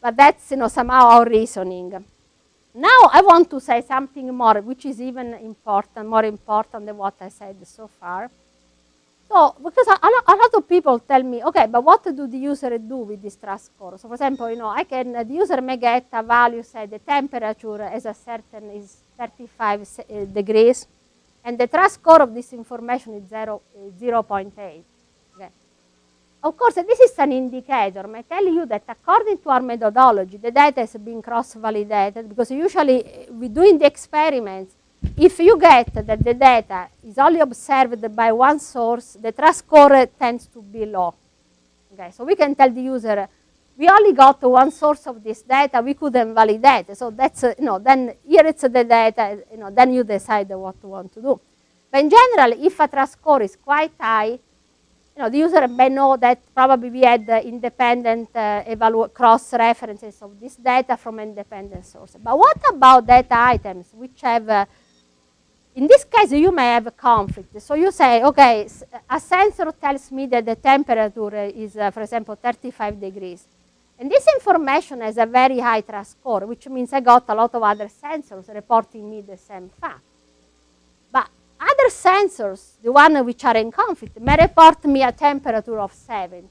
but that's, somehow our reasoning. Now I want to say something more, which is even important, more important than what I said so far. So, because a lot of people tell me, okay, but what do the user do with this trust score? So, for example, the user may get a value, say the temperature as a certain is 35 degrees, and the trust score of this information is 0.8. Okay. Of course, this is an indicator. I tell you that according to our methodology, the data has been cross-validated, because usually we do in the experiments, if you get that the data is only observed by one source, the trust score tends to be low. Okay, so we can tell the user, we only got one source of this data, we couldn't validate it. So that's, then here it's the data, then you decide what you want to do. But in general, if a trust score is quite high, the user may know that probably we had independent cross-references of this data from independent sources. But what about data items which have, in this case, you may have a conflict. So you say, okay, a sensor tells me that the temperature is, for example, 35 degrees. And this information has a very high trust score, which means I got a lot of other sensors reporting me the same fact. But other sensors, the ones which are in conflict, may report me a temperature of 70.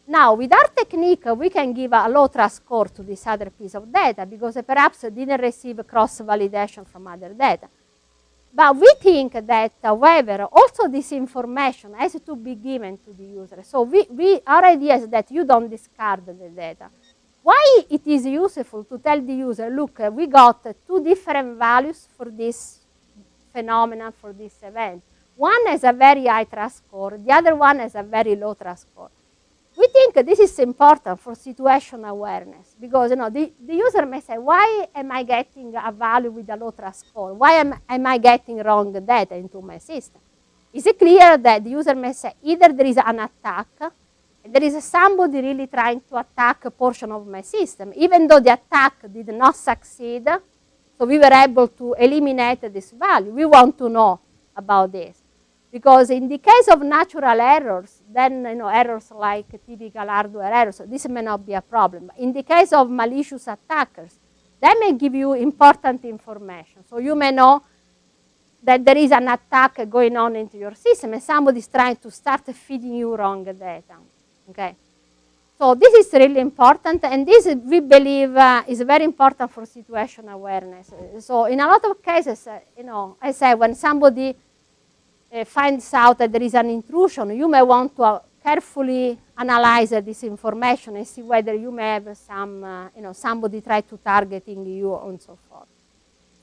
Now, with our technique, we can give a low trust score to this other piece of data, because perhaps it didn't receive cross-validation from other data. But we think that, however, also this information has to be given to the user. So our idea is that you don't discard the data. Why it is useful to tell the user, look, we got two different values for this phenomenon, for this event. One has a very high trust score, the other one has a very low trust score. We think this is important for situation awareness, because the user may say, why am I getting a value with a low trust score? Why am I getting wrong data into my system? Is it clear that the user may say, either there is an attack, there is somebody really trying to attack a portion of my system, even though the attack did not succeed, so we were able to eliminate this value. We want to know about this. Because in the case of natural errors, then errors like typical hardware errors, this may not be a problem. But in the case of malicious attackers, they may give you important information. So you may know that there is an attack going on into your system and somebody is trying to start feeding you wrong data. Okay? So this is really important, and this we believe is very important for situation awareness. So in a lot of cases, I say when somebody finds out that there is an intrusion, you may want to carefully analyze this information and see whether you may have some, somebody try to targeting you and so forth.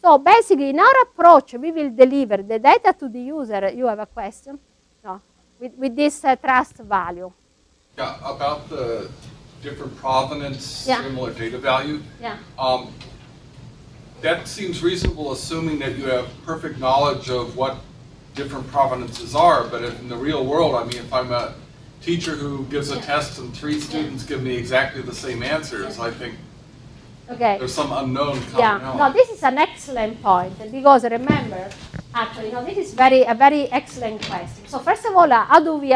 So basically, in our approach, we will deliver the data to the user. You have a question? No, with this trust value. Yeah, about the different provenance, similar data value. Yeah. That seems reasonable, assuming that you have perfect knowledge of what different provenances are. But if in the real world, I mean, if I'm a teacher who gives a test and 3 students give me exactly the same answers, I think there's some unknown commonality. Yeah, no, this is an excellent point, because remember, actually, this is a very excellent question. So first of all, how do we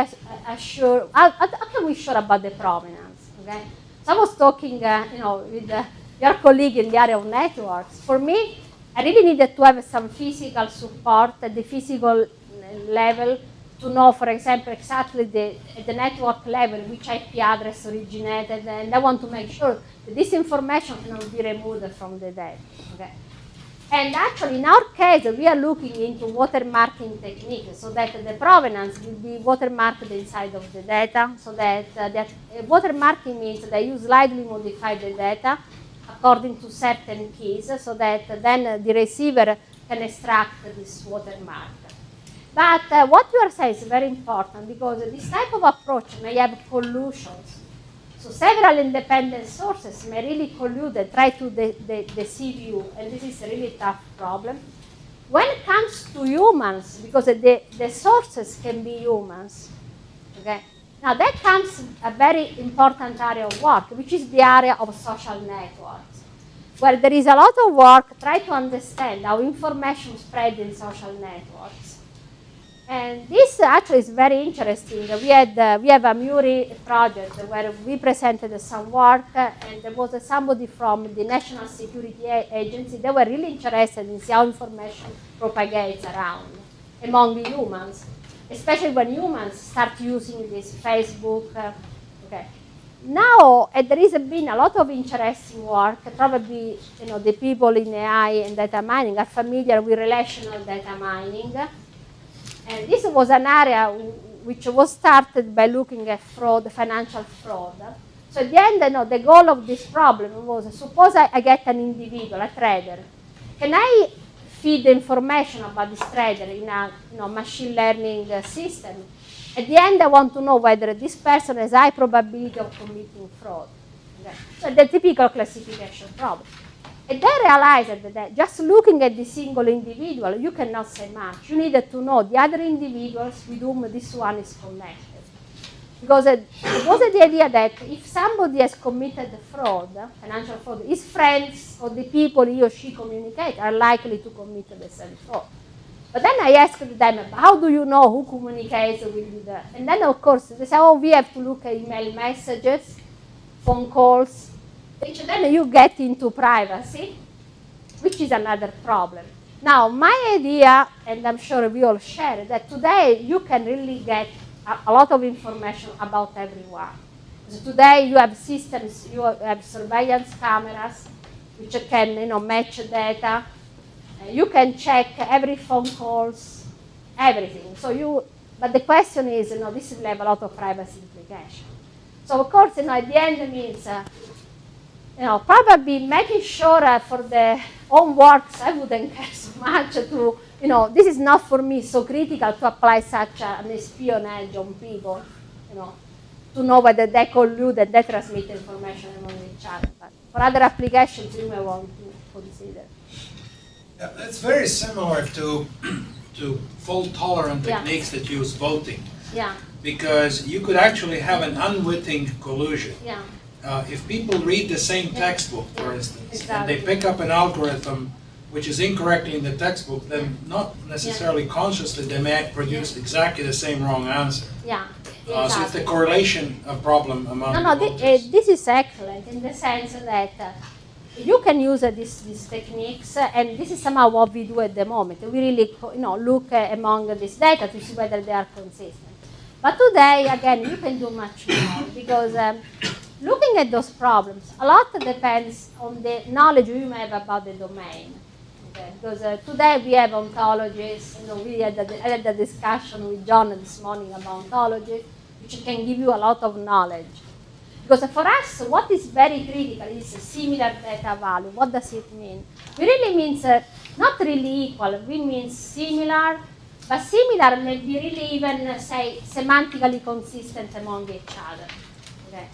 assure, how can we sure about the provenance, okay? So I was talking, with your colleague in the area of networks. For me, I really needed to have some physical support at the physical level to know, for example, exactly at the network level which IP address originated, and I want to make sure that this information cannot be removed from the data. Okay? And actually, in our case, we are looking into watermarking techniques so that the provenance will be watermarked inside of the data, so that watermarking means that you slightly modify the data according to certain keys, so that then the receiver can extract this watermark. But what you are saying is very important, because this type of approach may have collusions. So several independent sources may really collude and try to deceive you, and this is a really tough problem. When it comes to humans, because the sources can be humans, okay? Now that comes a very important area of work, which is the area of social networks, where there is a lot of work trying to understand how information spreads in social networks. And this actually is very interesting. We have a Muri project where we presented some work, and there was somebody from the National Security Agency. They were really interested in how information propagates around among the humans, especially when humans start using this Facebook. Okay. Now, there has been a lot of interesting work. Probably, the people in AI and data mining are familiar with relational data mining. And this was an area which was started by looking at fraud, financial fraud. So at the end, the goal of this problem was, suppose I get an individual, a trader. Can I feed information about this trader in a machine learning system? At the end, I want to know whether this person has high probability of committing fraud. Okay. So the typical classification problem. And they realized that just looking at the single individual, you cannot say much. You needed to know the other individuals with whom this one is connected. Because it was the idea that if somebody has committed fraud, financial fraud, his friends or the people he or she communicate are likely to commit the same fraud. But then I asked them, how do you know who communicates with the... And then, of course, they say, oh, we have to look at email messages, phone calls, which then you get into privacy, which is another problem. Now, my idea, and I'm sure we all share, that today you can really get a lot of information about everyone. So today you have systems, you have surveillance cameras, which can match data. You can check every phone calls, everything. So but the question is, this will have a lot of privacy implications. So of course, at the end it means, probably making sure for the own works, I wouldn't care so much to, this is not for me so critical to apply such an espionage on people, to know whether they collude and they transmit information among each other. But for other applications, you may want to consider. Yeah, it's very similar to fault-tolerant techniques that use voting. Yeah. Because you could actually have an unwitting collusion. Yeah. If people read the same textbook, for instance, and they pick up an algorithm which is incorrectly in the textbook, then not necessarily consciously they may produce exactly the same wrong answer. Yeah. So it's the correlation of problem among this is excellent in the sense that you can use these techniques, and this is somehow what we do at the moment. We really look among this data to see whether they are consistent. But today, again, you can do much more, because looking at those problems, a lot depends on the knowledge you may have about the domain. Okay? Because today we have ontologies. We had a discussion with John this morning about ontologies. which can give you a lot of knowledge. Because for us, what is very critical is a similar data value. What does it mean? It really means not really equal. It means similar, but similar may be really even, say, semantically consistent among each other. Okay.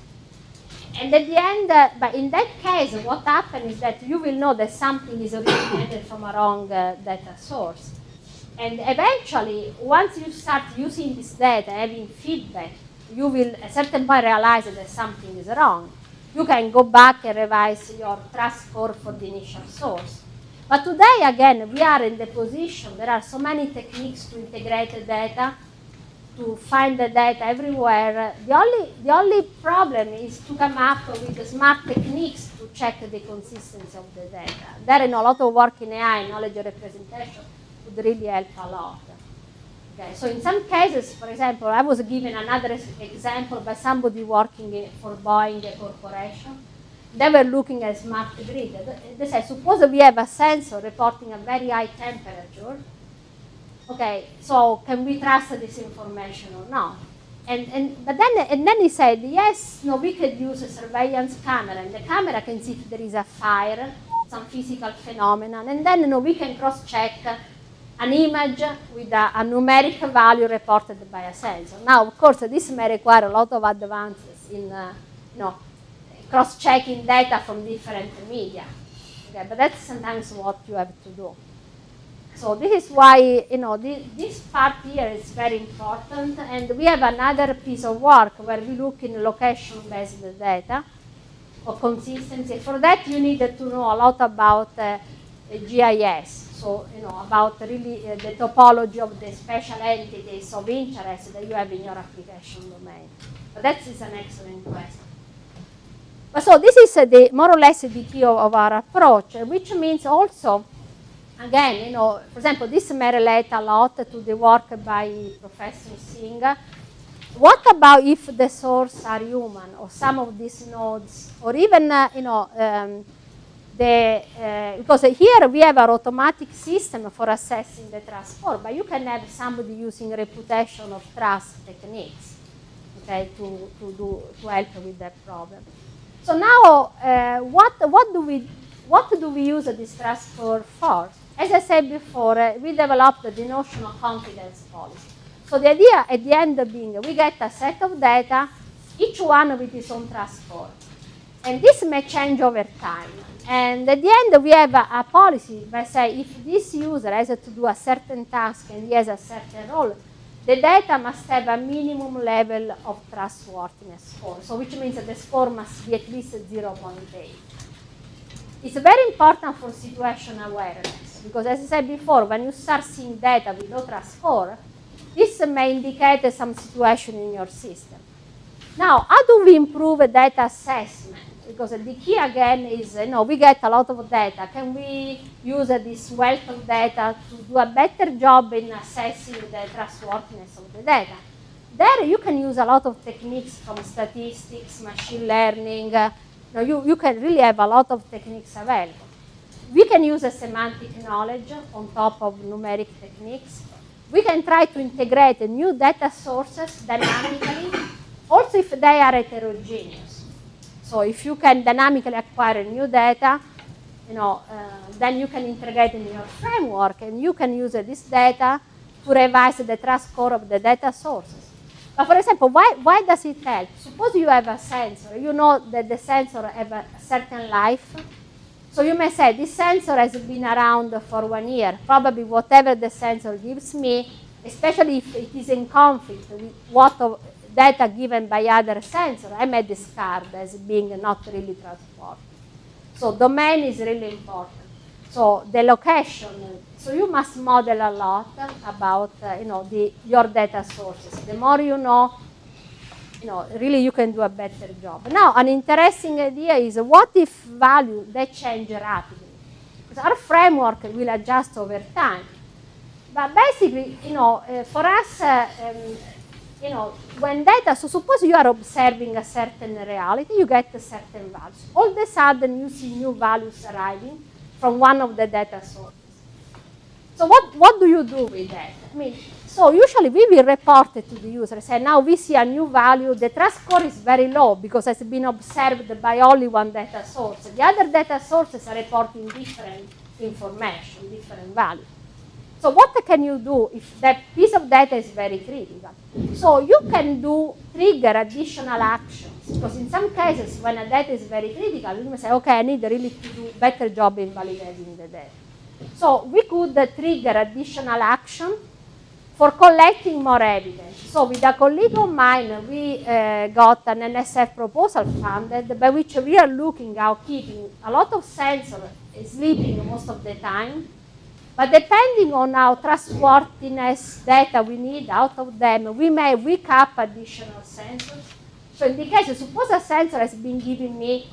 And at the end, but in that case, what happens is that you will know that something is originated from a wrong data source. And eventually, once you start using this data, having feedback, you will at a certain point realize that something is wrong. You can go back and revise your trust score for the initial source. But today, again, we are in the position, there are so many techniques to integrate the data, to find the data everywhere. The only problem is to come up with the smart techniques to check the consistency of the data. There is a lot of work in AI, knowledge representation, would really help a lot. Okay, so in some cases, for example, I was given another example by somebody working for Boeing Corporation. They were looking at smart grid. They said, suppose we have a sensor reporting a very high temperature. Okay, so can we trust this information or not? But then he said, yes, no, we could use a surveillance camera, and the camera can see if there is a fire, some physical phenomenon, and then we can cross-check an image with a numeric value reported by a sensor. Now, of course, this may require a lot of advances in cross-checking data from different media. Okay, but that's sometimes what you have to do. So this is why this part here is very important. And we have another piece of work where we look in location-based data or consistency. For that, you need to know a lot about GIS. So, about really the topology of the special entities of interest that you have in your application domain. But that is an excellent question. But so this is more or less the key of our approach, which means also, again, for example, this may relate a lot to the work by Professor Singh. What about if the source are human, or some of these nodes, or even, because here we have an automatic system for assessing the trust score, but you can have somebody using reputation of trust techniques, okay, to help with that problem. So now, what do we use this trust score for? As I said before, we developed the notion of confidence policy. So the idea at the end being, we get a set of data, each one with its own trust score. And this may change over time. And at the end, we have a policy that says if this user has to do a certain task and he has a certain role, the data must have a minimum level of trustworthiness score. So which means that the score must be at least 0.8. It's very important for situation awareness, because as I said before, when you start seeing data with low trust score, this may indicate some situation in your system. Now, how do we improve data assessment? Because the key again is, we get a lot of data. Can we use this wealth of data to do a better job in assessing the trustworthiness of the data? There you can use a lot of techniques from statistics, machine learning. You can really have a lot of techniques available. We can use a semantic knowledge on top of numeric techniques. We can try to integrate new data sources dynamically, also if they are heterogeneous. So if you can dynamically acquire new data, then you can integrate in your framework, and you can use this data to revise the trust score of the data sources. But for example, why does it help? Suppose you have a sensor. You know that the sensor has a certain life. So you may say, this sensor has been around for 1 year. Probably whatever the sensor gives me, especially if it is in conflict with what data given by other sensors, I may discard as being not really trustworthy. So domain is really important. So the location. So you must model a lot about your data sources. The more you know, really you can do a better job. Now, an interesting idea is, what if value they change rapidly? Because our framework will adjust over time. But basically, for us, when data, so suppose you are observing a certain reality, you get certain values. All of a sudden, you see new values arriving from one of the data sources. So what do you do with that? I mean, so usually we will report it to the user, say now we see a new value, the trust score is very low because it's been observed by only one data source. The other data sources are reporting different information, different values. So what can you do if that piece of data is very critical? So you can trigger additional actions, because in some cases when a data is very critical, you may say, okay, I need really to do a better job in validating the data. So we could trigger additional action for collecting more evidence. So with a colleague of mine, we got an NSF proposal funded by which we are looking at keeping a lot of sensors sleeping most of the time. But depending on how trustworthiness data we need out of them, we may wake up additional sensors. So in the case, suppose a sensor has been giving me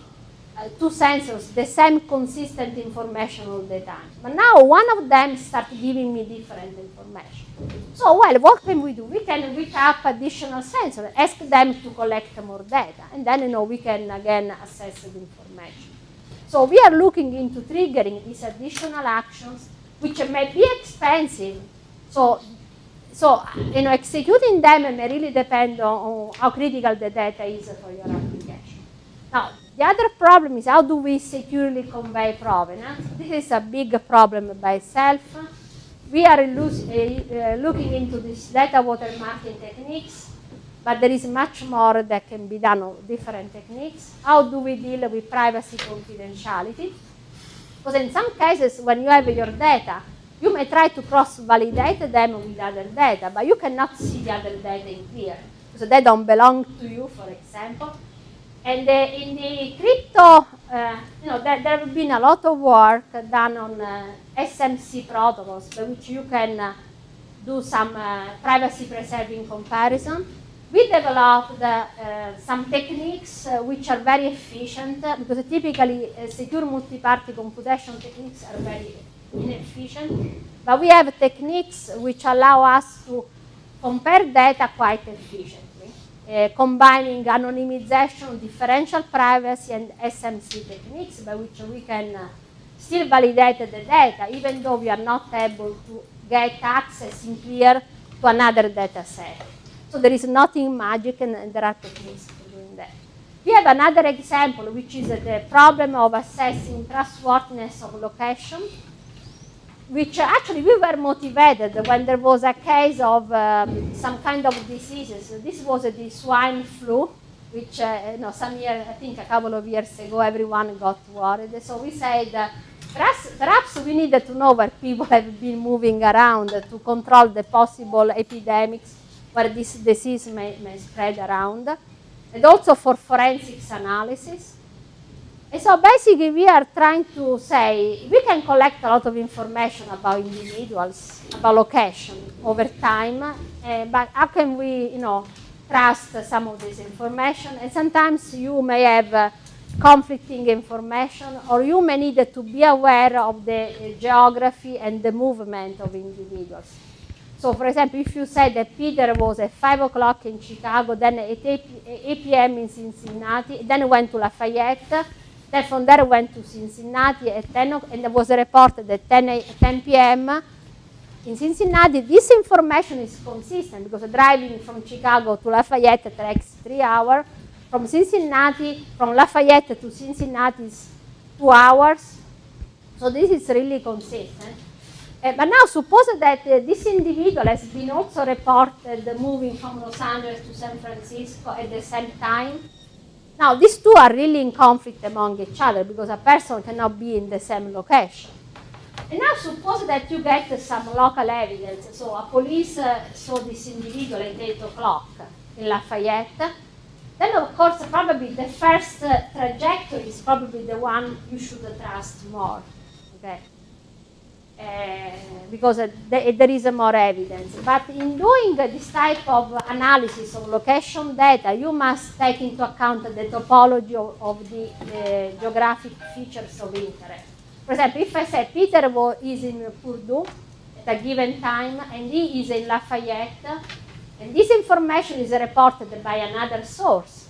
two sensors, the same consistent information all the time. But now one of them starts giving me different information. So, well, what can we do? We can wake up additional sensors, ask them to collect more data, and then we can again assess the information. So we are looking into triggering these additional actions, which may be expensive. So executing them may really depend on how critical the data is for your application. Now, the other problem is how do we securely convey provenance? This is a big problem by itself. We are looking into these data watermarking techniques, but there is much more that can be done on different techniques. How do we deal with privacy confidentiality? Because in some cases, when you have your data, you may try to cross-validate them with other data, but you cannot see the other data in clear. So they don't belong to you, for example. And in the crypto, there have been a lot of work done on SMC protocols, by which you can do some privacy-preserving comparison. We developed some techniques which are very efficient, because typically secure multi-party computation techniques are very inefficient. But we have techniques which allow us to compare data quite efficiently, combining anonymization, differential privacy, and SMC techniques, by which we can still validate the data, even though we are not able to get access in clear to another data set. So there is nothing magic, and there are techniques for doing that. We have another example, which is the problem of assessing trustworthiness of location, which actually we were motivated when there was a case of some kind of diseases. This was the swine flu, which some year, I think a couple of years ago, everyone got worried. So we said, perhaps we needed to know where people have been moving around to control the possible epidemics where this disease may spread around, and also for forensics analysis. And so basically we are trying to say, we can collect a lot of information about individuals, about location over time, but how can we trust some of this information? And sometimes you may have conflicting information, or you may need to be aware of the geography and the movement of individuals. So, for example, if you said that Peter was at 5 o'clock in Chicago, then at 8 p.m. in Cincinnati, then went to Lafayette, then from there went to Cincinnati at 10 o'clock, and there was a report at 10 p.m. in Cincinnati. This information is consistent, because driving from Chicago to Lafayette takes 3 hours. From Lafayette to Cincinnati is 2 hours. So this is really consistent. But now suppose that this individual has been also reported moving from Los Angeles to San Francisco at the same time. Now these two are really in conflict among each other, because a person cannot be in the same location. And now suppose that you get some local evidence. So a police saw this individual at 8 o'clock in Lafayette. Then of course probably the first trajectory is probably the one you should trust more. Okay? Because there is more evidence. But in doing this type of analysis of location data, you must take into account the topology of the geographic features of interest. For example, if I say Peter is in Purdue at a given time, and he is in Lafayette, and this information is reported by another source,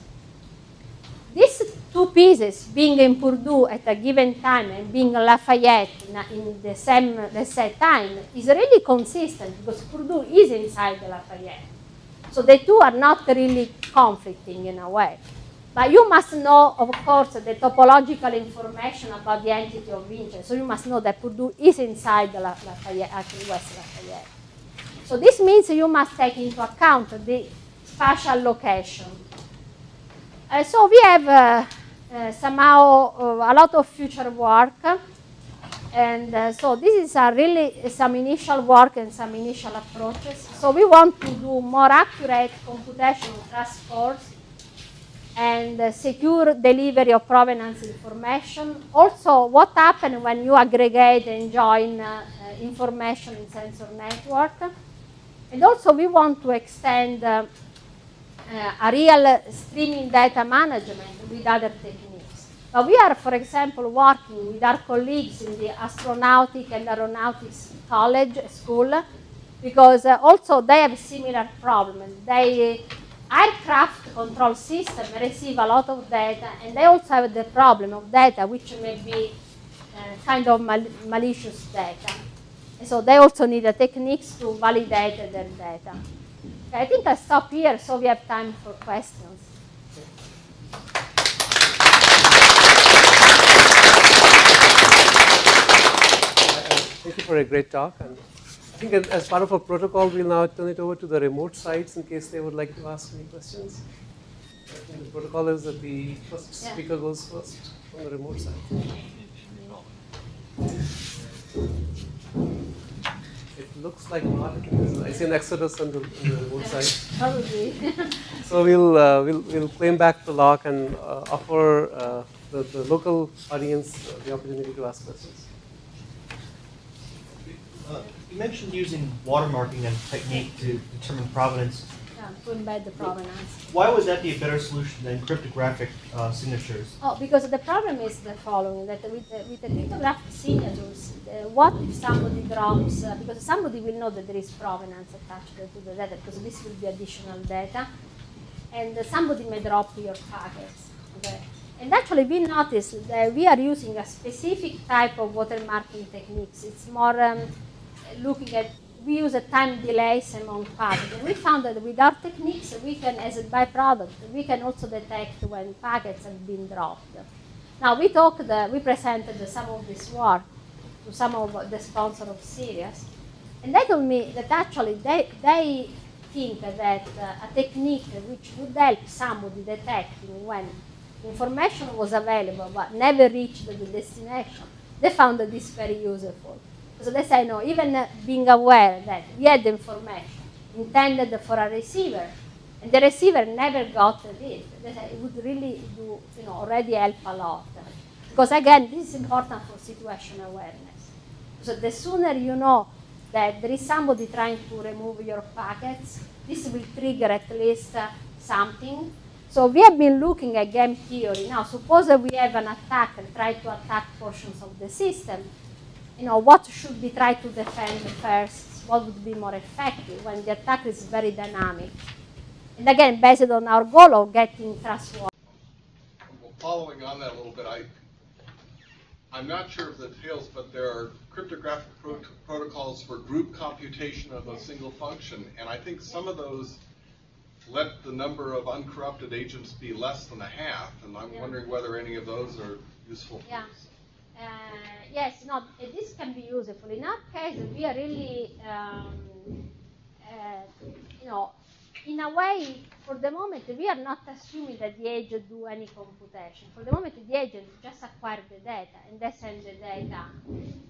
this two pieces being in Purdue at a given time and being Lafayette in the same, let's say, time is really consistent because Purdue is inside the Lafayette. So the two are not really conflicting in a way. But you must know, of course, the topological information about the entity of interest. So you must know that Purdue is inside the Lafayette, actually West Lafayette. So this means you must take into account the spatial location. So we have somehow a lot of future work. And so this is really some initial work and some initial approaches. So we want to do more accurate computational trust scores and secure delivery of provenance information. Also, what happens when you aggregate and join information in sensor network. And also, we want to extend a real streaming data management with other techniques. But we are, for example, working with our colleagues in the Astronautic and Aeronautics College School because also they have similar problems. Aircraft control system receive a lot of data, and they also have the problem of data which may be kind of malicious data. And so they also need techniques to validate their data. Okay, I think I'll stop here so we have time for questions. Thank you for a great talk. And I think as part of our protocol, we'll now turn it over to the remote sites in case they would like to ask any questions. I think the protocol is that the first speaker goes first from the remote site. It looks like not. I see an exodus on the remote site. Probably. So we'll claim back the lock and offer the local audience the opportunity to ask questions. You mentioned using watermarking as a technique to determine provenance. Yeah, to embed the provenance. Why would that be a better solution than cryptographic signatures? Oh, because the problem is the following, that with the cryptographic signatures, what if somebody drops, because somebody will know that there is provenance attached to the data, because this will be additional data, and somebody may drop your packets. Okay? And actually, we noticed that we are using a specific type of watermarking techniques. It's more looking at, we use a time delays among packets. And we found that with our techniques, we can, as a byproduct, we can also detect when packets have been dropped. Now, we presented some of this work to some of the sponsors of series, and they told me that actually they think that a technique which would help somebody detecting when information was available but never reached the destination, they found this very useful. So they say, no, even being aware that we had information intended for a receiver, and the receiver never got it, they say it would really do, already help a lot. Because again, this is important for situational awareness. So the sooner you know that there is somebody trying to remove your packets, this will trigger at least something. So we have been looking at game theory. Now, suppose that we have an attacker try to attack portions of the system. What should we try to defend first? What would be more effective when the attack is very dynamic? And again, based on our goal of getting trustworthy. Well, following on that a little bit, I'm not sure of the details, but there are cryptographic protocols for group computation of a single function, and I think some of those let the number of uncorrupted agents be less than a half, and I'm wondering whether any of those are useful. Yeah. Yes, no, this can be useful. In our case, we are really, in a way, for the moment, we are not assuming that the agent do any computation. For the moment, the agent just acquire the data and they send the data.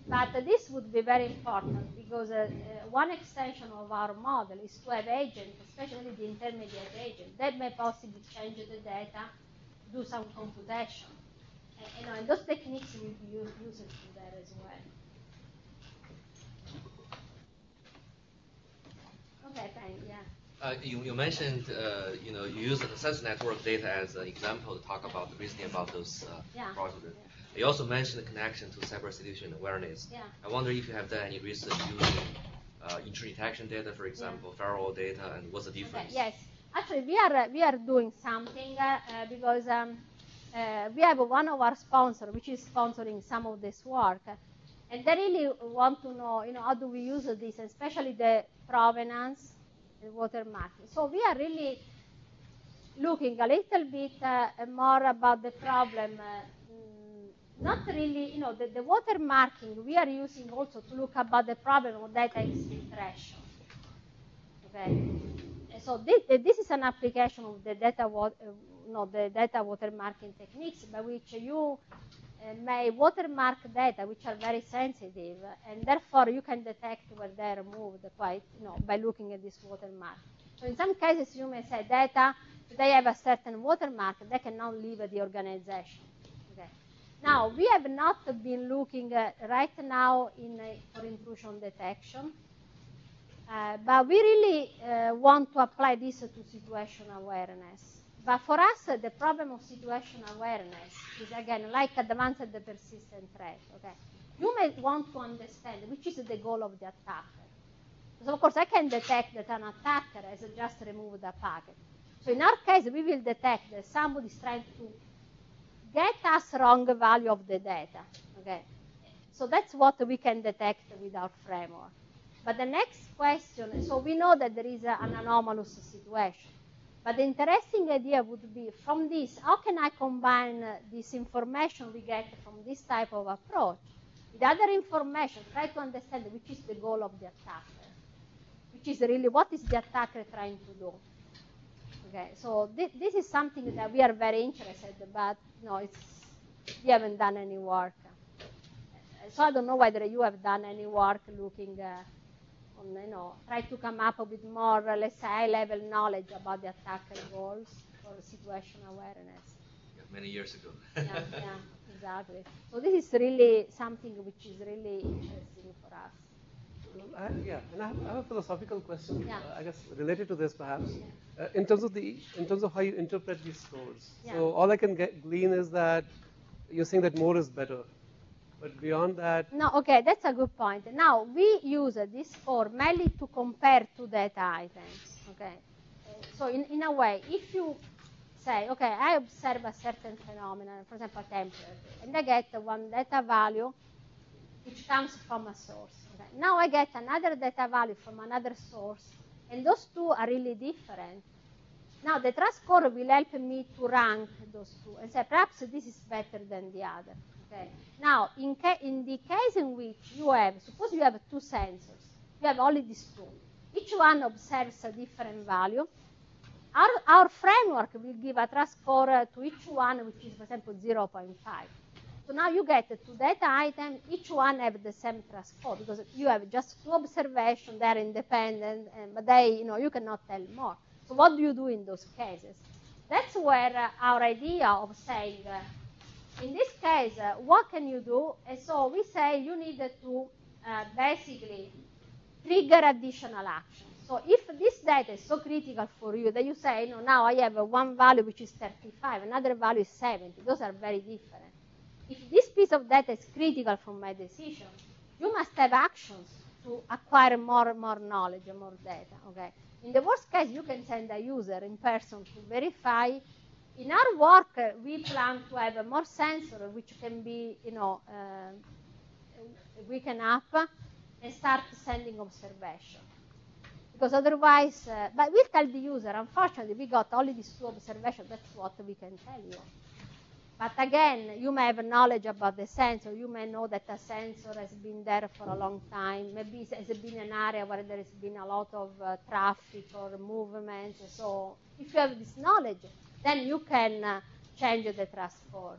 But this would be very important because one extension of our model is to have agents, especially the intermediate agent, that may possibly change the data, do some computation. And those techniques will be useful there as well. Okay, thank you. Yeah. You mentioned you use the sensor network data as an example to talk about the reasoning about those processes. Yeah. You also mentioned the connection to cyber situation awareness. Yeah. I wonder if you have done any research using intrusion detection data, for example, firewall data, and what's the difference? Okay, yes, actually we are doing something because we have one of our sponsors which is sponsoring some of this work, and they really want to know, how do we use this, especially the provenance and watermarking. So we are really looking a little bit more about the problem. Not really, the watermarking we are using also to look about the problem of data exfiltration. Okay, so this is an application of the data watermarking techniques by which you may watermark data which are very sensitive, and therefore you can detect where they are removed quite, by looking at this watermark. So in some cases you may say data, if they have a certain watermark, they cannot leave the organization. Okay. Now, we have not been looking right now for intrusion detection, but we really want to apply this to situational awareness. But for us, the problem of situational awareness is, again, like advanced persistent threat. Okay? You may want to understand which is the goal of the attacker. So, of course, I can detect that an attacker has just removed a packet. So in our case, we will detect that somebody is trying to get us wrong value of the data. Okay? So that's what we can detect with our framework. But the next question, so we know that there is an anomalous situation. But the interesting idea would be, from this, how can I combine this information we get from this type of approach with other information, try to understand which is the goal of the attacker, which is really what is the attacker trying to do. Okay, so this is something that we are very interested in, but we haven't done any work. So I don't know whether you have done any work looking on, try to come up with more, let's say, high-level knowledge about the attacker goals for situational awareness. Yeah, many years ago. yeah, exactly. So this is really something which is really interesting for us. And I have a philosophical question, Yeah. I guess related to this perhaps, in terms of how you interpret these scores. Yeah. So all I can glean is that you're saying that more is better, but beyond that. No, okay, that's a good point. Now we use this score mainly to compare two data items. Okay, so in a way, if you say, okay, I observe a certain phenomenon, for example, temperature, and I get one data value which comes from a source. Okay. Now I get another data value from another source, and those two are really different. Now the trust score will help me to rank those two and say perhaps this is better than the other. Okay. Now in the case in which you have, suppose you have two sensors, you have only these two. Each one observes a different value. Our framework will give a trust score to each one, which is, for example, 0.5. So now you get two data items, each one have the same trust score because you have just two observations, they're independent, but you cannot tell more. So what do you do in those cases? That's where our idea of saying, in this case, what can you do? And so we say you need to basically trigger additional action. So if this data is so critical for you that you say, now I have one value which is 35, another value is 70, those are very different. If this piece of data is critical for my decision, you must have actions to acquire more knowledge, more data. Okay. In the worst case, you can send a user in person to verify. In our work, we plan to have more sensors which can be, waken up and start sending observation. Because otherwise, but we'll tell the user, unfortunately, we got only these two observations. That's what we can tell you. But again, you may have knowledge about the sensor. You may know that a sensor has been there for a long time. Maybe it has been an area where there has been a lot of traffic or movement. So if you have this knowledge, then you can change the trust score.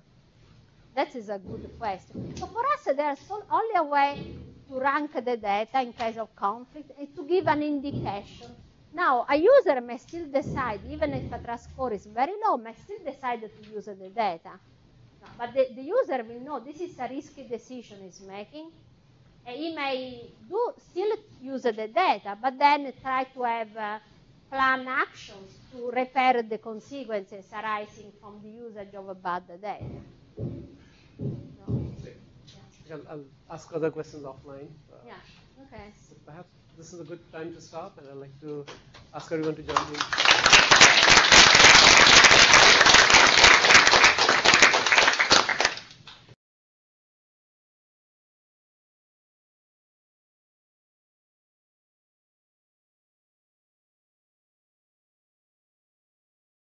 That is a good question. So for us, there's only a way to rank the data in case of conflict and to give an indication. Now, a user may still decide, even if the trust score is very low, may still decide to use the data. No, but the user will know this is a risky decision he's making. And he may still use the data, but then try to have plan actions to repair the consequences arising from the usage of bad data. No? Yeah. I'll ask other questions offline. Yeah, okay. So perhaps this is a good time to stop, and I'd like to ask everyone to join me.